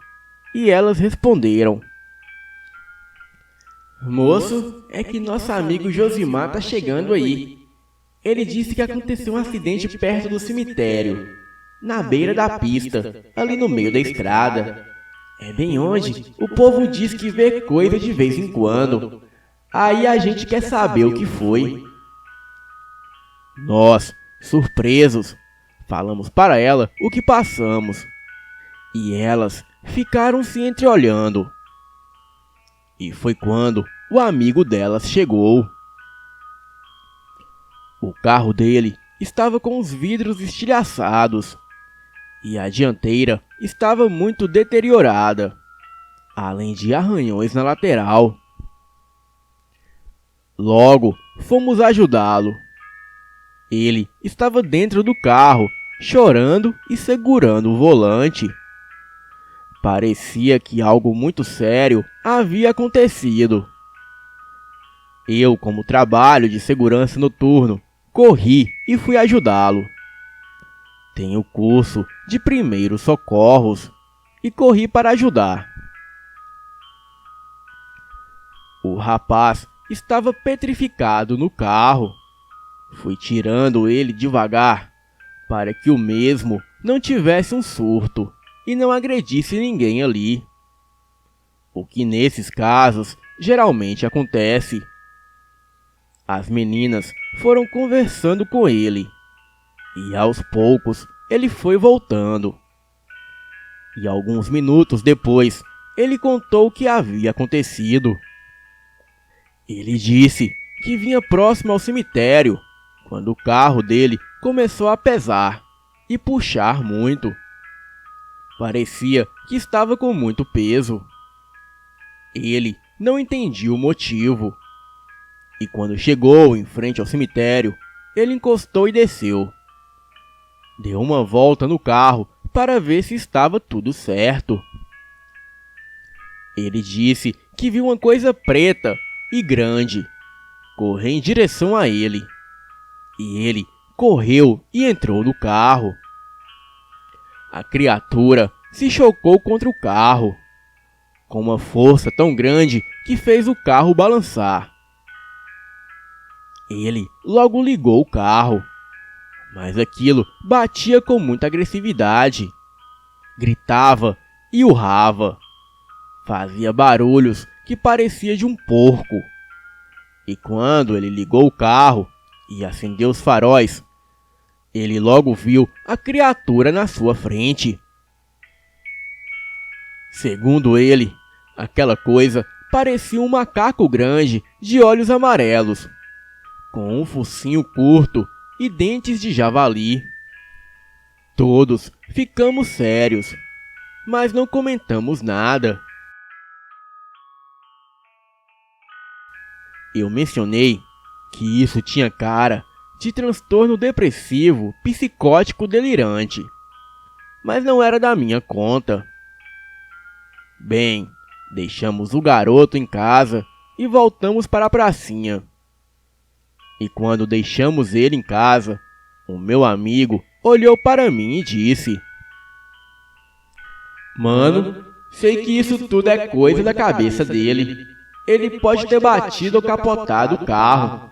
e elas responderam: Moço, é que nosso amigo Josimar tá chegando aí. Ele disse que aconteceu um acidente perto do cemitério, na beira da pista, ali no meio da estrada. É bem onde o povo diz que vê coisa de vez em quando. Aí a gente quer saber o que foi. Nós, surpresos, falamos para ela o que passamos. E elas ficaram se entreolhando. E foi quando o amigo delas chegou. O carro dele estava com os vidros estilhaçados e a dianteira estava muito deteriorada, além de arranhões na lateral. Logo, fomos ajudá-lo. Ele estava dentro do carro, chorando e segurando o volante. Parecia que algo muito sério havia acontecido. Eu, como trabalho de segurança noturno, corri e fui ajudá-lo. Tenho curso de primeiros socorros e corri para ajudar. O rapaz estava petrificado no carro. Fui tirando ele devagar para que o mesmo não tivesse um surto e não agredisse ninguém ali. O que nesses casos geralmente acontece. As meninas foram conversando com ele e aos poucos ele foi voltando. E alguns minutos depois ele contou o que havia acontecido. Ele disse que vinha próximo ao cemitério quando o carro dele começou a pesar e puxar muito. Parecia que estava com muito peso. Ele não entendia o motivo E quando chegou em frente ao cemitério, ele encostou e desceu. Deu uma volta no carro para ver se estava tudo certo. Ele disse que viu uma coisa preta e grande correr em direção a ele. E ele correu e entrou no carro. A criatura se chocou contra o carro, com uma força tão grande que fez o carro balançar. Ele logo ligou o carro, mas aquilo batia com muita agressividade. Gritava e urrava. Fazia barulhos que parecia de um porco. E quando ele ligou o carro e acendeu os faróis, ele logo viu a criatura na sua frente. Segundo ele, aquela coisa parecia um macaco grande de olhos amarelos, com um focinho curto e dentes de javali. Todos ficamos sérios, mas não comentamos nada. Eu mencionei que isso tinha cara de transtorno depressivo psicótico delirante, mas não era da minha conta. Bem, deixamos o garoto em casa e voltamos para a pracinha. E quando deixamos ele em casa, o meu amigo olhou para mim e disse: "Mano, sei que isso tudo é coisa da cabeça dele. Ele pode ter batido ou capotado o carro,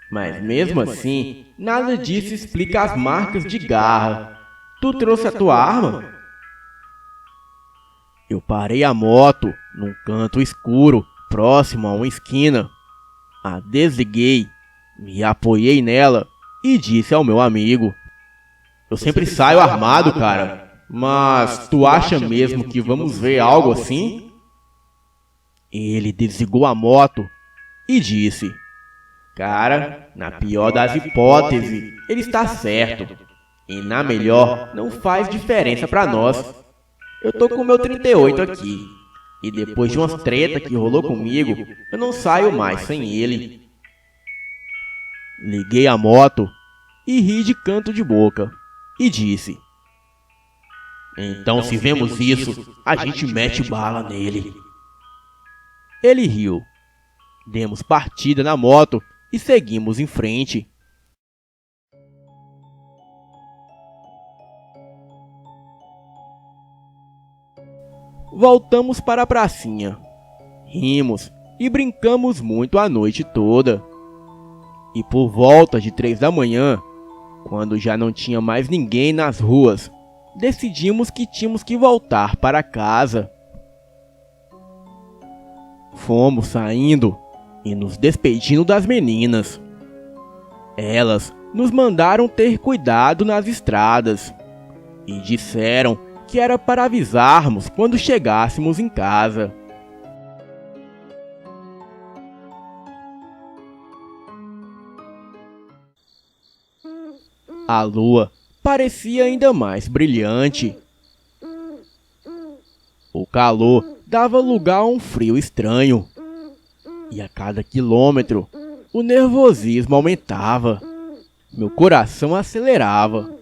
mas mesmo assim, nada disso explica as marcas de garra. Tu trouxe a tua arma?" Eu parei a moto num canto escuro, próximo a uma esquina. A desliguei, me apoiei nela e disse ao meu amigo: "Eu sempre saio armado, cara, mas tu acha mesmo que vamos ver algo assim?" Ele desligou a moto e disse: "Cara, na pior das hipóteses, ele está certo. E na melhor, não faz diferença pra nós. Eu tô com o meu 38 aqui. E depois de umas treta que rolou comigo, eu não saio mais sem ele." Liguei a moto e ri de canto de boca e disse: "Então se vemos isso, a gente mete bala nele." Ele riu. Demos partida na moto e seguimos em frente. Voltamos para a pracinha. Rimos e brincamos muito a noite toda. E por volta de 3 da manhã, quando já não tinha mais ninguém nas ruas, decidimos que tínhamos que voltar para casa. Fomos saindo e nos despedindo das meninas. Elas nos mandaram ter cuidado nas estradas e disseram que era para avisarmos quando chegássemos em casa. A lua parecia ainda mais brilhante. O calor dava lugar a um frio estranho. E a cada quilômetro, o nervosismo aumentava. Meu coração acelerava.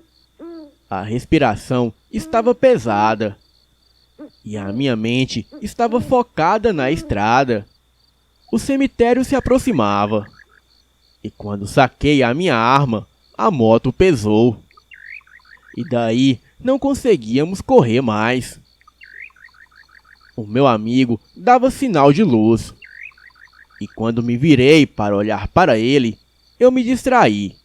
A respiração estava pesada. E a minha mente estava focada na estrada. O cemitério se aproximava. E quando saquei a minha arma, a moto pesou. E daí não conseguíamos correr mais. O meu amigo dava sinal de luz. E quando me virei para olhar para ele, eu me distraí.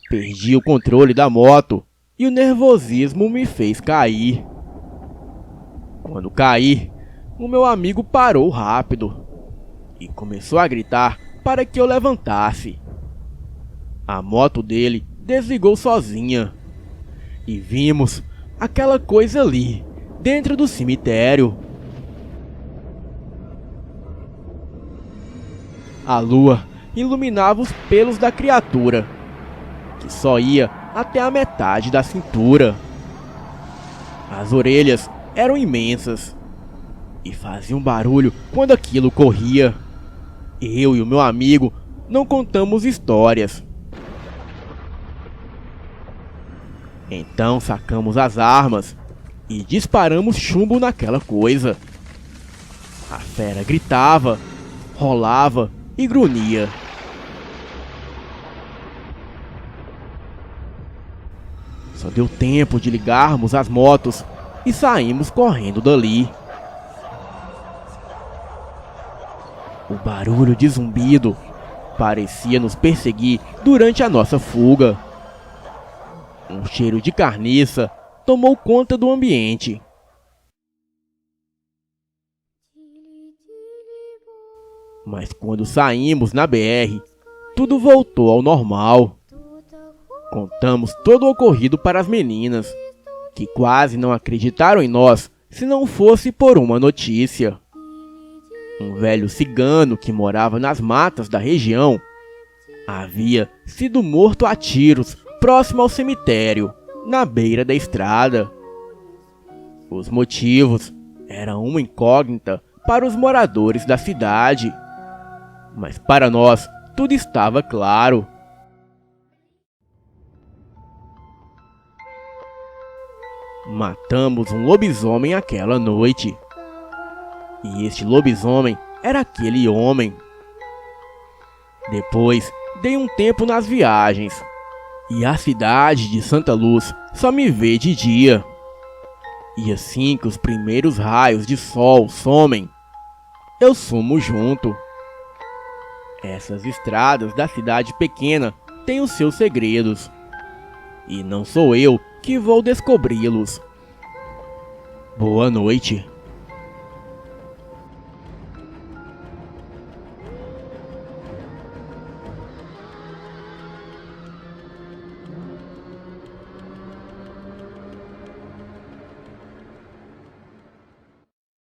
Perdi o controle da moto e o nervosismo me fez cair. Quando caí, o meu amigo parou rápido e começou a gritar para que eu levantasse. A moto dele desligou sozinha e vimos aquela coisa ali, dentro do cemitério. A lua iluminava os pelos da criatura, que só ia até a metade da cintura. As orelhas eram imensas e faziam barulho quando aquilo corria. Eu e o meu amigo não contamos histórias. Então sacamos as armas e disparamos chumbo naquela coisa. A fera gritava, rolava e grunhia. Só deu tempo de ligarmos as motos e saímos correndo dali. O barulho de zumbido parecia nos perseguir durante a nossa fuga. Um cheiro de carniça tomou conta do ambiente. Mas quando saímos na BR, tudo voltou ao normal. Contamos todo o ocorrido para as meninas, que quase não acreditaram em nós se não fosse por uma notícia. Um velho cigano que morava nas matas da região havia sido morto a tiros próximo ao cemitério, na beira da estrada. Os motivos eram uma incógnita para os moradores da cidade, mas para nós tudo estava claro. Matamos um lobisomem aquela noite. E este lobisomem era aquele homem. Depois, dei um tempo nas viagens. E a cidade de Santa Luz só me vê de dia. E assim que os primeiros raios de sol somem, eu sumo junto. Essas estradas da cidade pequena têm os seus segredos. E não sou eu que vou descobri-los. Boa noite.